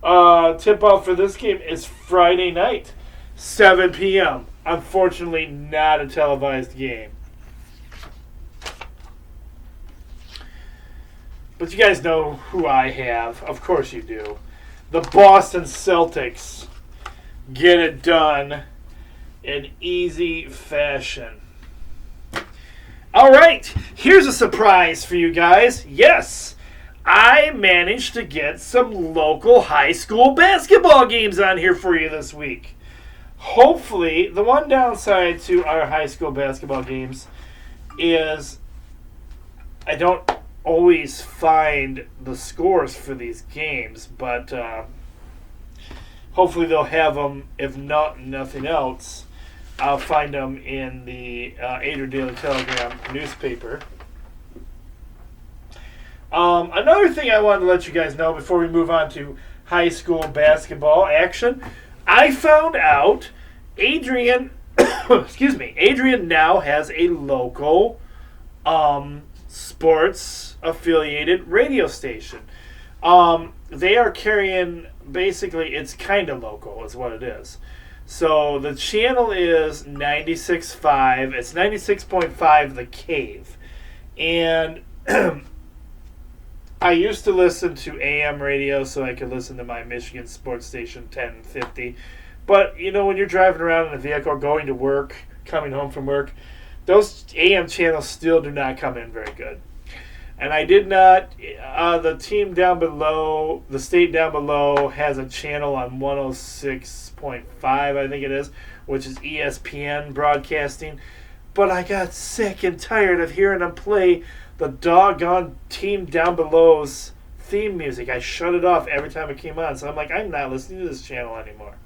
Tip-off for this game is Friday night, 7 p.m. Unfortunately, not a televised game. But you guys know who I have. Of course you do. The Boston Celtics get it done in easy fashion. All right, here's a surprise for you guys. Yes, I managed to get some local high school basketball games on here for you this week. Hopefully, the one downside to our high school basketball games is I don't always find the scores for these games, but hopefully they'll have them. If not, nothing else, I'll find them in the Ader Daily Telegram newspaper. Another thing I wanted to let you guys know before we move on to high school basketball action, I found out Adrian, excuse me, Adrian now has a local sports affiliated radio station. They are carrying, basically, it's kind of local is what it is. So the channel is 96.5. It's 96.5 The Cave. And I used to listen to AM radio so I could listen to my Michigan sports station 1050. But, you know, when you're driving around in a vehicle, going to work, coming home from work, those AM channels still do not come in very good. And I did not, the team down below, the state down below has a channel on 106.5, I think it is, which is ESPN broadcasting. But I got sick and tired of hearing them play the doggone team down below's theme music. I shut it off every time it came on. So I'm like, I'm not listening to this channel anymore.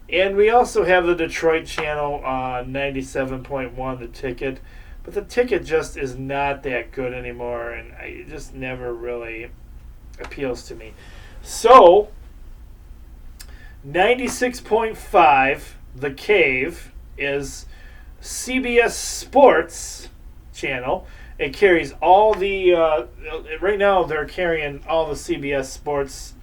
And we also have the Detroit channel on 97.1, The Ticket. But The Ticket just is not that good anymore, and it just never really appeals to me. So, 96.5, The Cave, is CBS Sports channel. It carries all the, right now they're carrying all the CBS Sports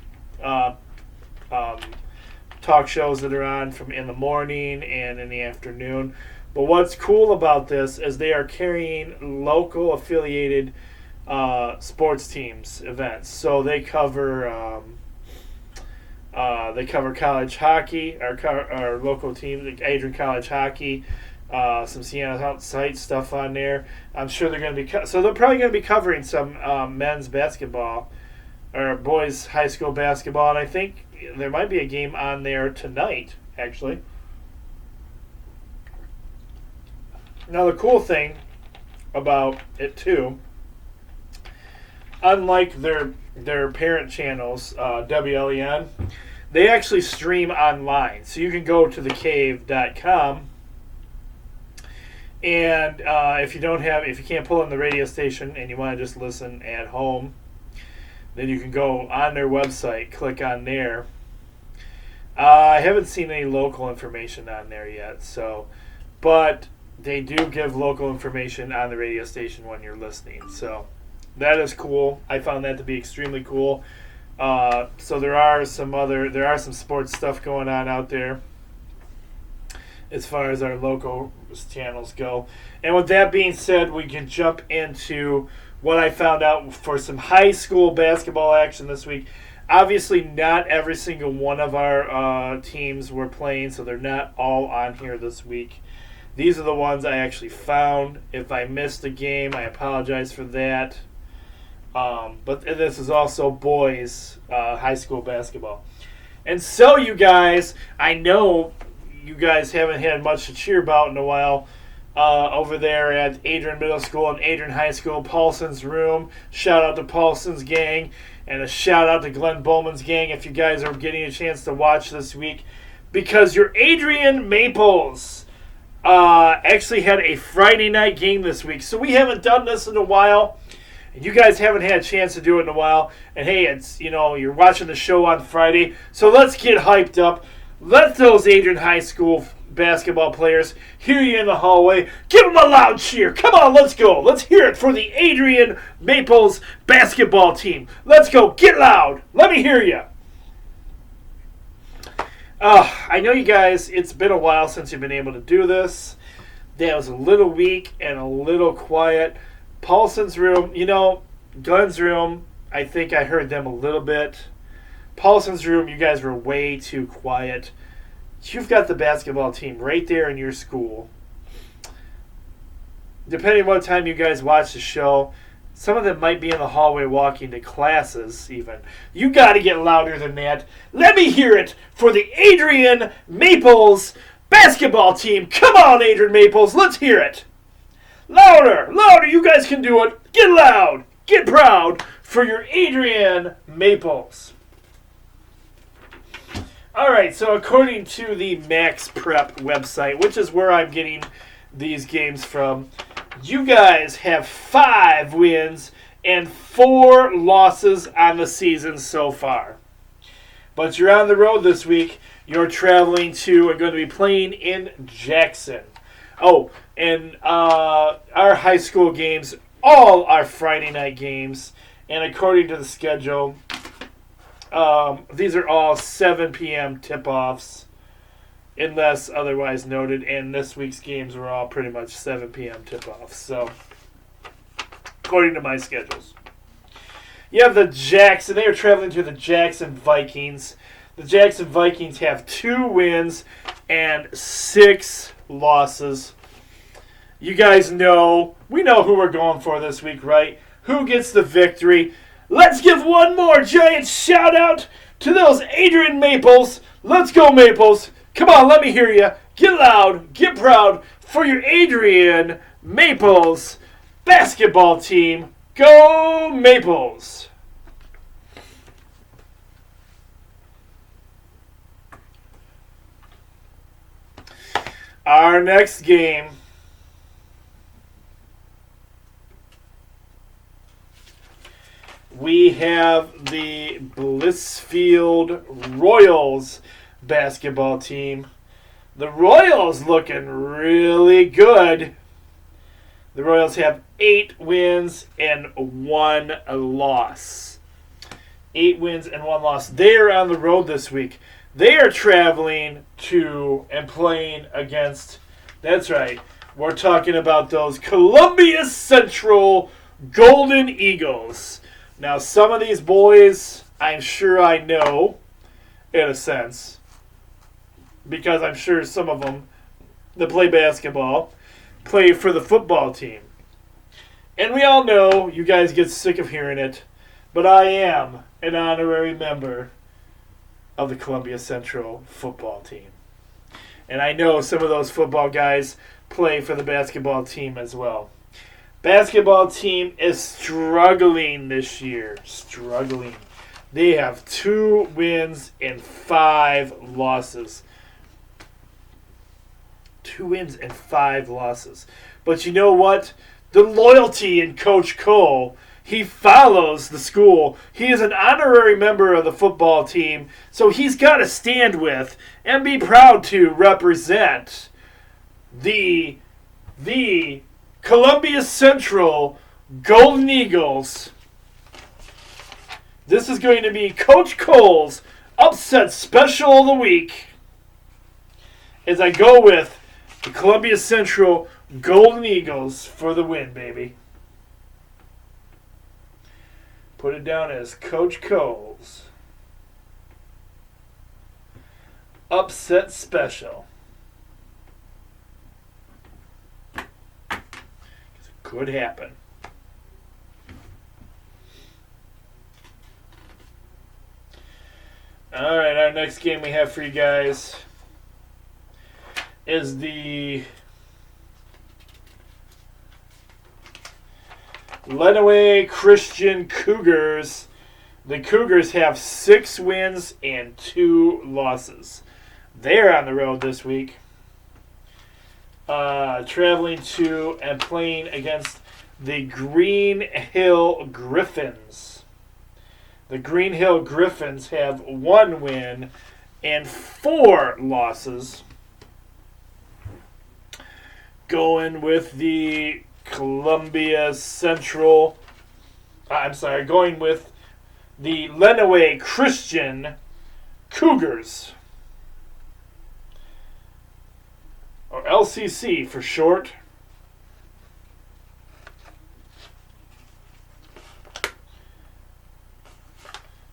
talk shows that are on from in the morning and in the afternoon. But what's cool about this is they are carrying local affiliated sports teams events. So they cover college hockey, our local team, the Adrian College Hockey, some Siena Outside stuff on there. I'm sure they're going to be so they're probably going to be covering some men's basketball or boys high school basketball, and I think there might be a game on there tonight actually. Now, the cool thing about it, too, unlike their parent channels, WLEN, they actually stream online. So you can go to thecave.com, and if you can't pull in the radio station and you want to just listen at home, then you can go on their website, click on there. I haven't seen any local information on there yet, but they do give local information on the radio station when you're listening. So that is cool. I found that to be extremely cool. So there are some sports stuff going on out there as far as our local channels go. And with that being said, we can jump into what I found out for some high school basketball action this week. Obviously, not every single one of our teams were playing, so they're not all on here this week. These are the ones I actually found. If I missed a game, I apologize for that. But this is also boys high school basketball. And so, you guys, I know you guys haven't had much to cheer about in a while over there at Adrian Middle School and Adrian High School, Paulson's Room. Shout out to Paulson's gang, and a shout out to Glenn Bowman's gang if you guys are getting a chance to watch this week, because your Adrian Maples actually had a Friday night game this week. So we haven't done this in a while, and you guys haven't had a chance to do it in a while. And hey, it's, you're watching the show on Friday, so let's get hyped up. Let those Adrian High School basketball players hear you in the hallway. Give them a loud cheer. Come on, let's go. Let's hear it for the Adrian Maples basketball team. Let's go. Get loud. Let me hear you. I know you guys, it's been a while since you've been able to do this. That was a little weak and a little quiet. Paulson's Room, Glenn's Room, I think I heard them a little bit. Paulson's Room, you guys were way too quiet. You've got the basketball team right there in your school. Depending on what time you guys watch the show, some of them might be in the hallway walking to classes even. You got to get louder than that. Let me hear it for the Adrian Maples basketball team. Come on, Adrian Maples. Let's hear it. Louder, louder. You guys can do it. Get loud. Get proud for your Adrian Maples. All right, so according to the Max Prep website, which is where I'm getting these games from, you guys have 5 wins and 4 losses on the season so far. But you're on the road this week. You're traveling to and going to be playing in Jackson. Oh, and our high school games, all are Friday night games. And according to the schedule, these are all 7 p.m. tip-offs, unless otherwise noted. And this week's games were all pretty much 7 p.m. tip-offs. So, according to my schedules. You have the Jackson. They are traveling to the Jackson Vikings. The Jackson Vikings have 2 wins and 6 losses. You guys know, we know who we're going for this week, right? Who gets the victory? Let's give one more giant shout out to those Adrian Maples. Let's go, Maples. Come on, let me hear you. Get loud, get proud for your Adrian Maples basketball team. Go Maples! Our next game, we have the Blissfield Royals basketball team. The Royals looking really good. The Royals have 8 wins and 1 loss. 8 wins and 1 loss. They are on the road this week. They are traveling to and playing against, that's right, we're talking about those Columbia Central Golden Eagles. Now, some of these boys, I'm sure I know, in a sense, because I'm sure some of them that play basketball play for the football team. And we all know, you guys get sick of hearing it, but I am an honorary member of the Columbia Central football team. And I know some of those football guys play for the basketball team as well. Basketball team is struggling this year. Struggling. They have 2 wins and 5 losses. 2 wins and 5 losses. But you know what? The loyalty in Coach Cole, he follows the school. He is an honorary member of the football team, so he's got to stand with and be proud to represent the Columbia Central Golden Eagles. This is going to be Coach Cole's upset special of the week as I go with the Columbia Central Golden Eagles for the win, baby. Put it down as Coach Cole's upset special. It could happen. All right, our next game we have for you guys is the Lenawee Christian Cougars. The Cougars have 6 wins and 2 losses. They're on the road this week, traveling to and playing against the Green Hill Griffins. The Green Hill Griffins have 1 win and 4 losses. Going with the Columbia Central, going with the Lenawee Christian Cougars, or LCC for short.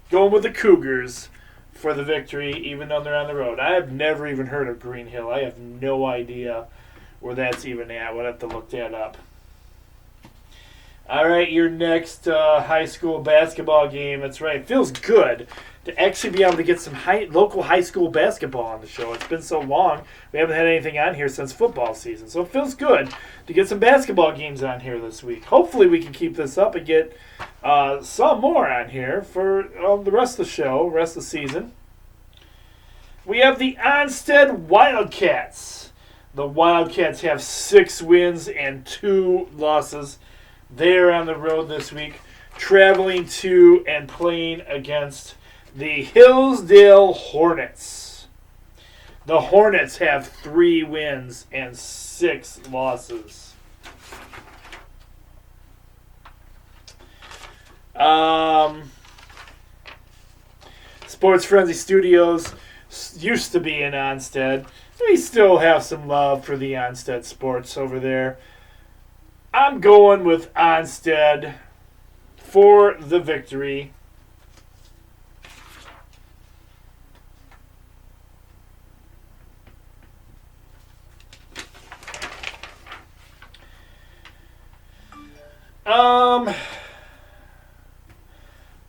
Going with the Cougars for the victory, even though they're on the road. I have never even heard of Green Hill. I have no idea where that's even at. We'll have to look that up. All right, your next high school basketball game. That's right. It feels good to actually be able to get some local high school basketball on the show. It's been so long. We haven't had anything on here since football season. So it feels good to get some basketball games on here this week. Hopefully we can keep this up and get some more on here for the rest of the show, rest of the season. We have the Onstead Wildcats. The Wildcats have 6 wins and 2 losses. They're on the road this week, traveling to and playing against the Hillsdale Hornets. The Hornets have 3 wins and 6 losses. Sports Frenzy Studios used to be in Onstead. We still have some love for the Onstead sports over there. I'm going with Onstead for the victory.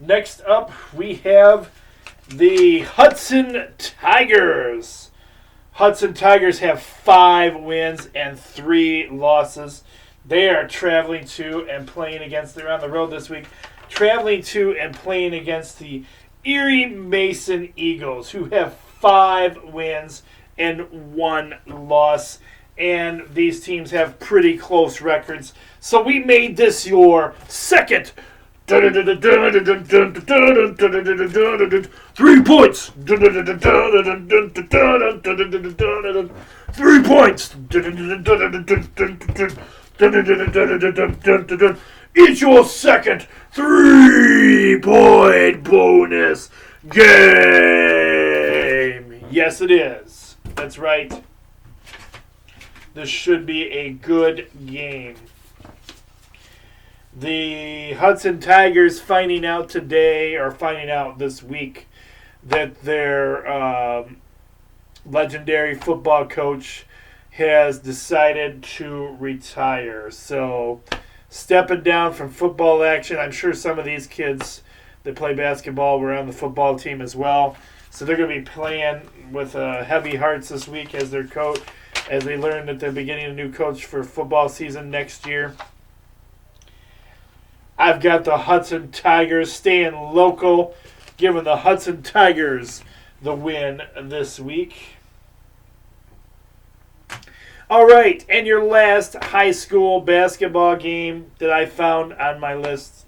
Next up, we have the Hudson Tigers. Hudson Tigers have 5 wins and 3 losses. They are traveling to and playing against, they're on the road this week, traveling to and playing against the Erie Mason Eagles, who have 5 wins and 1 loss. And these teams have pretty close records. So we made this your second 3 points. 3 points. It's your second 3-point bonus game. Yes, it is. That's right. This should be a good game. The Hudson Tigers finding out today, or finding out this week, that their legendary football coach has decided to retire. So, stepping down from football action. I'm sure some of these kids that play basketball were on the football team as well. So they're going to be playing with heavy hearts this week as their coach, as they learn that they're beginning a new coach for football season next year. I've got the Hudson Tigers staying local, giving the Hudson Tigers the win this week. All right, and your last high school basketball game that I found on my list.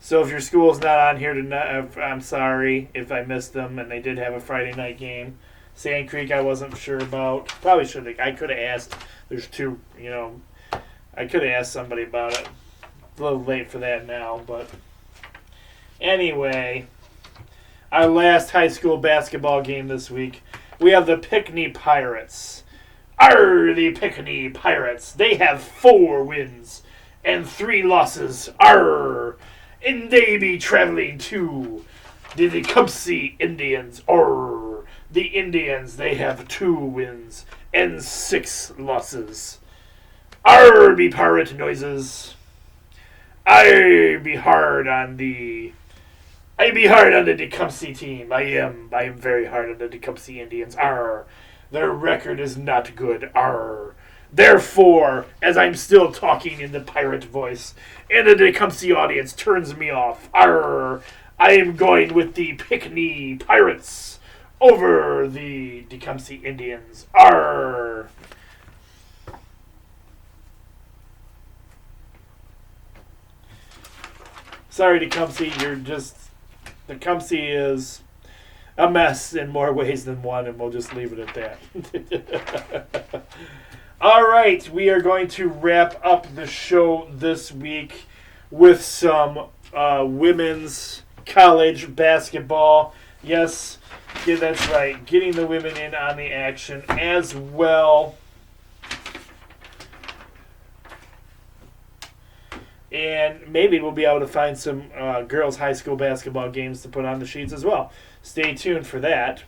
So if your school's not on here tonight, I'm sorry if I missed them, and they did have a Friday night game. Sand Creek, I wasn't sure about. Probably should have. I could have asked. There's 2, I could have asked somebody about it. A little late for that now, but anyway, our last high school basketball game this week, we have the Pinckney Pirates. The Pinckney Pirates. They have 4 wins and 3 losses. And they be traveling to the Tecumseh Indians. The Indians, they have 2 wins and 6 losses. Be pirate noises. I be hard on the Tecumseh team. I am very hard on the Tecumseh Indians. Their record is not good. Therefore, as I'm still talking in the pirate voice, and the Tecumseh audience turns me off, I am going with the Pinckney Pirates over the Tecumseh Indians. Sorry, Tecumseh, Tecumseh is a mess in more ways than one, and we'll just leave it at that. All right, we are going to wrap up the show this week with some women's college basketball. Yes, yeah, that's right, getting the women in on the action as well. And maybe we'll be able to find some girls' high school basketball games to put on the sheets as well. Stay tuned for that.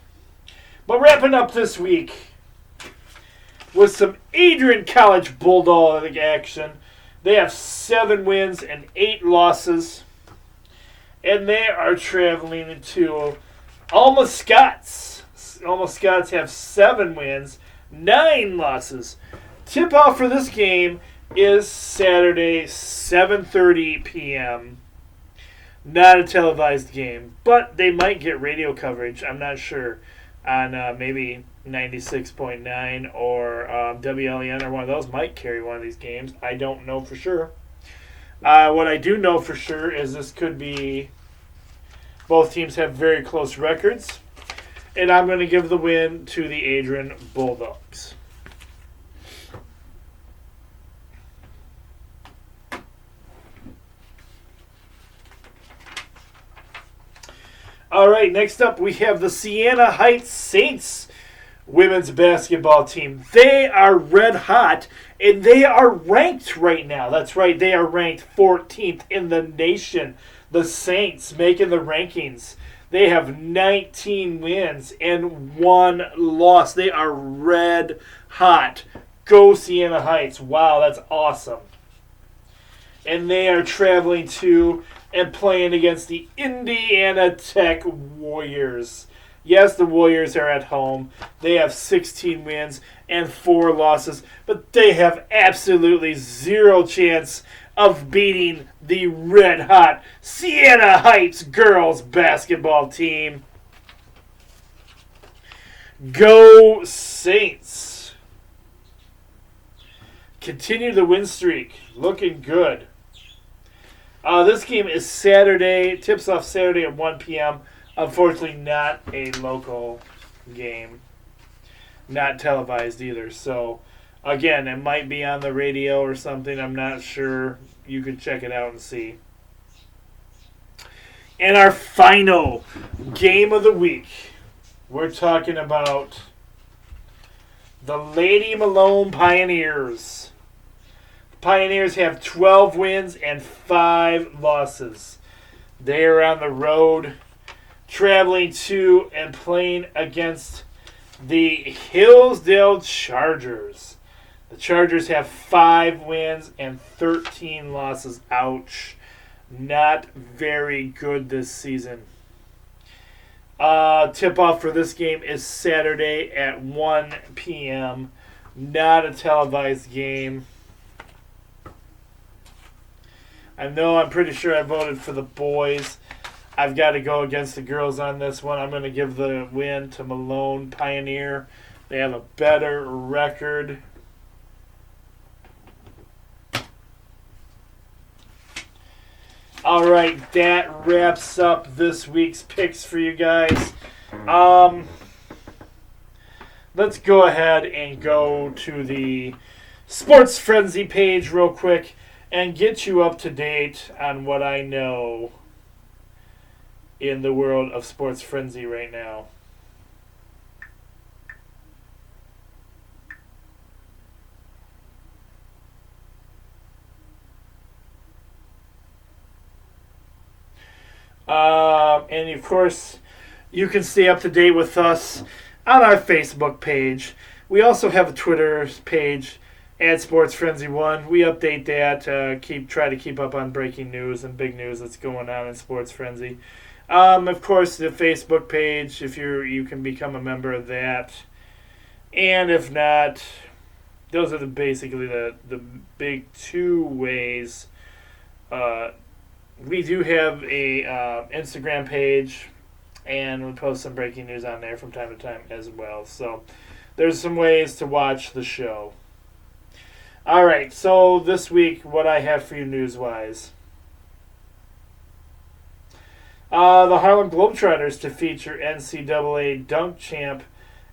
But wrapping up this week with some Adrian College Bulldog action. They have 7 wins and 8 losses. And they are traveling to Alma Scots. Alma Scots have 7 wins, 9 losses. Tip-off for this game is Saturday, 7:30 p.m. Not a televised game, but they might get radio coverage. I'm not sure. On maybe 96.9 or WLEN or one of those might carry one of these games. I don't know for sure. What I do know for sure is this could be Both teams have very close records. And I'm going to give the win to the Adrian Bulldogs. All right, next up we have the Siena Heights Saints women's basketball team. They are red hot, and they are ranked right now. That's right, they are ranked 14th in the nation. The Saints making the rankings. They have 19 wins and 1 loss. They are red hot. Go Siena Heights. Wow, that's awesome. And they are traveling to and playing against the Indiana Tech Warriors. Yes, the Warriors are at home. They have 16 wins and 4 losses, but they have absolutely zero chance of beating the red-hot Siena Heights girls basketball team. Go Saints. Continue the win streak. Looking good. This game is Saturday. Tips off Saturday at 1 p.m. Unfortunately, not a local game. Not televised either. So, again, it might be on the radio or something. I'm not sure. You could check it out and see. And our final game of the week, we're talking about the Lady Malone Pioneers. Pioneers have 12 wins and 5 losses. They are on the road, traveling to and playing against the Hillsdale Chargers. The Chargers have 5 wins and 13 losses. Ouch. Not very good this season. Tip-off for this game is Saturday at 1 p.m. Not a televised game. I know I'm pretty sure I voted for the boys. I've got to go against the girls on this one. I'm going to give the win to Malone Pioneer. They have a better record. All right, that wraps up this week's picks for you guys. Let's go ahead and go to the Sports Frenzy page real quick and get you up to date on what I know in the world of Sports Frenzy right now. And of course, you can stay up to date with us on our Facebook page. We also have a Twitter page at Sports Frenzy 1. We update that, try to keep up on breaking news and big news that's going on in Sports Frenzy. Of course, the Facebook page, if you can become a member of that. And if not, those are basically the big 2 ways. We do have a Instagram page, and we post some breaking news on there from time to time as well. So there's some ways to watch the show. All right, so this week, what I have for you news-wise. The Harlem Globetrotters to feature NCAA dunk champ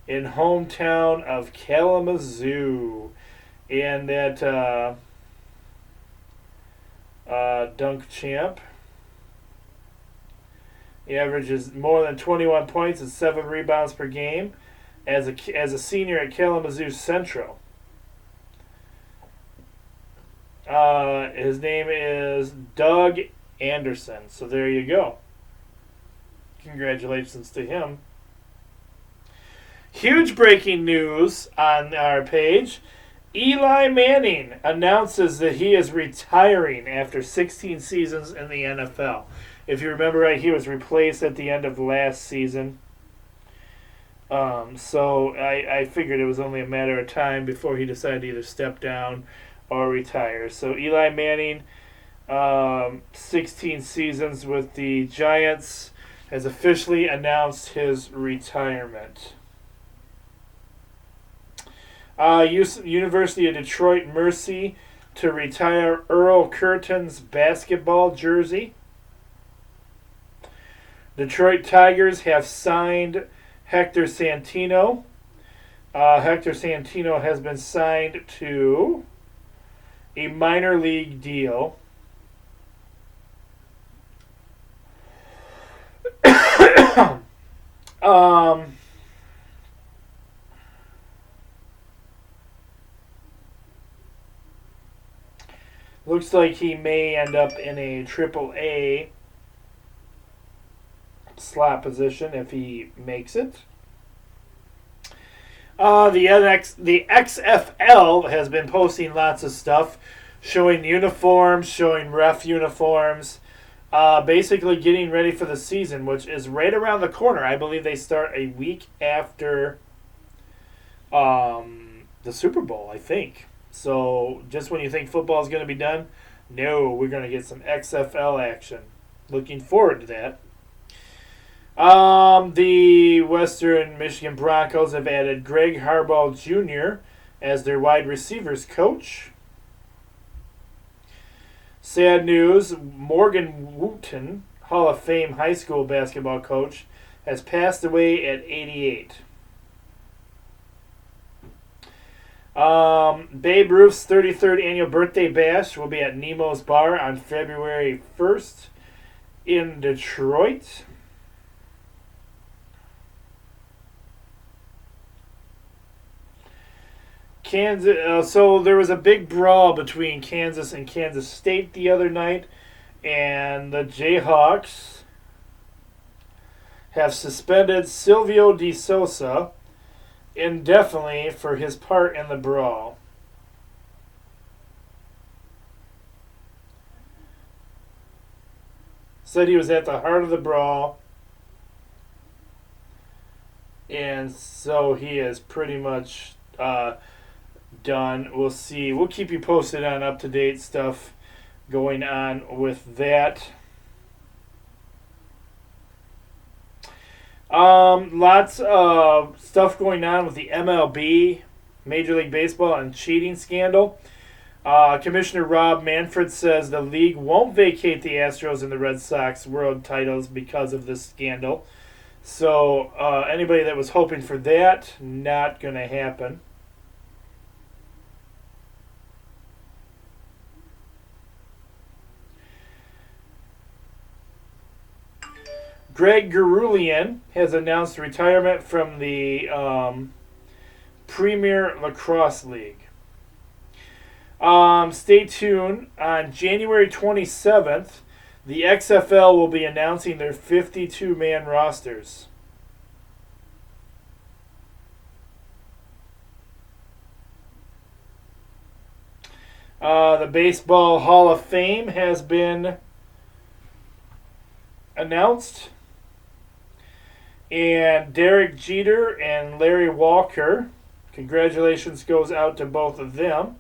in hometown of Kalamazoo. And that dunk champ, he averages more than 21 points and 7 rebounds per game as a senior at Kalamazoo Central. His name is Doug Anderson. So there you go. Congratulations to him. Huge breaking news on our page. Eli Manning announces that he is retiring after 16 seasons in the NFL. If you remember right, he was replaced at the end of last season. So I figured it was only a matter of time before he decided to either step down or retire. So Eli Manning, 16 seasons with the Giants, has officially announced his retirement. University of Detroit Mercy to retire Earl Curtin's basketball jersey. Detroit Tigers have signed Hector Santino. Hector Santino has been signed to a minor league deal. Looks like he may end up in a Triple-A slot position if he makes it. The XFL has been posting lots of stuff, showing uniforms, showing ref uniforms, basically getting ready for the season, which is right around the corner. I believe they start a week after the Super Bowl, I think. So just when you think football is going to be done, no, we're going to get some XFL action. Looking forward to that. The Western Michigan Broncos have added Greg Harbaugh Jr. as their wide receivers coach. Sad news, Morgan Wooten, Hall of Fame high school basketball coach, has passed away at 88. Babe Ruth's 33rd annual birthday bash will be at Nemo's Bar on February 1st in Detroit. Kansas. So there was a big brawl between Kansas and Kansas State the other night, and the Jayhawks have suspended Silvio De Sousa indefinitely for his part in the brawl. Said he was at the heart of the brawl, and so he is pretty much done. We'll see. We'll keep you posted on up-to-date stuff going on with that. Lots of stuff going on with the MLB, Major League Baseball, and cheating scandal. Commissioner Rob Manfred says the league won't vacate the Astros and the Red Sox world titles because of this scandal. So anybody that was hoping for that, not going to happen. Greg Garulian has announced retirement from the Premier Lacrosse League. Stay tuned. On January 27th, the XFL will be announcing their 52-man rosters. The Baseball Hall of Fame has been announced. And Derek Jeter and Larry Walker, congratulations goes out to both of them.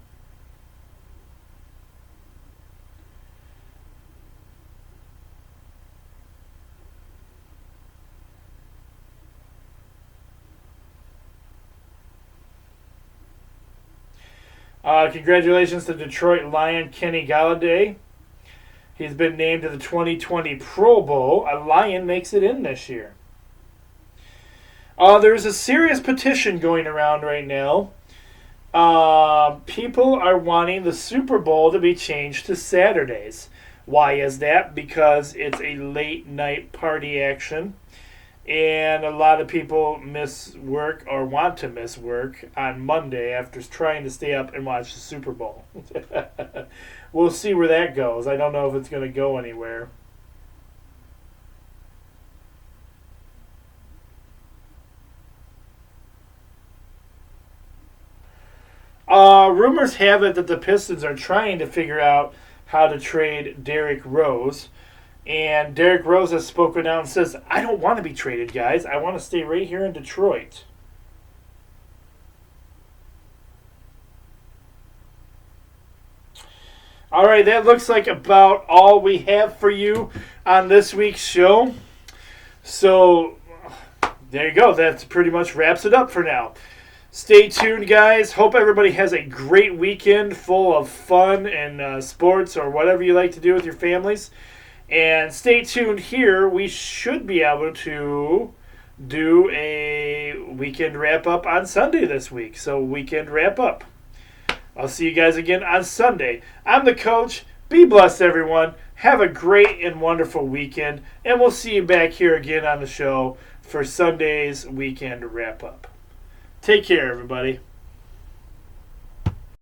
Congratulations to Detroit Lion Kenny Galladay. He's been named to the 2020 Pro Bowl. A Lion makes it in this year. There's a serious petition going around right now. People are wanting the Super Bowl to be changed to Saturdays. Why is that? Because it's a late night party action. And a lot of people miss work or want to miss work on Monday after trying to stay up and watch the Super Bowl. We'll see where that goes. I don't know if it's going to go anywhere. Rumors have it that the Pistons are trying to figure out how to trade Derrick Rose. And Derrick Rose has spoken out and says, I don't want to be traded, guys. I want to stay right here in Detroit. All right, that looks like about all we have for you on this week's show. So, there you go. That pretty much wraps it up for now. Stay tuned, guys. Hope everybody has a great weekend full of fun and sports or whatever you like to do with your families. And stay tuned here. We should be able to do a weekend wrap-up on Sunday this week. So weekend wrap-up. I'll see you guys again on Sunday. I'm the coach. Be blessed, everyone. Have a great and wonderful weekend. And we'll see you back here again on the show for Sunday's weekend wrap-up. Take care, everybody.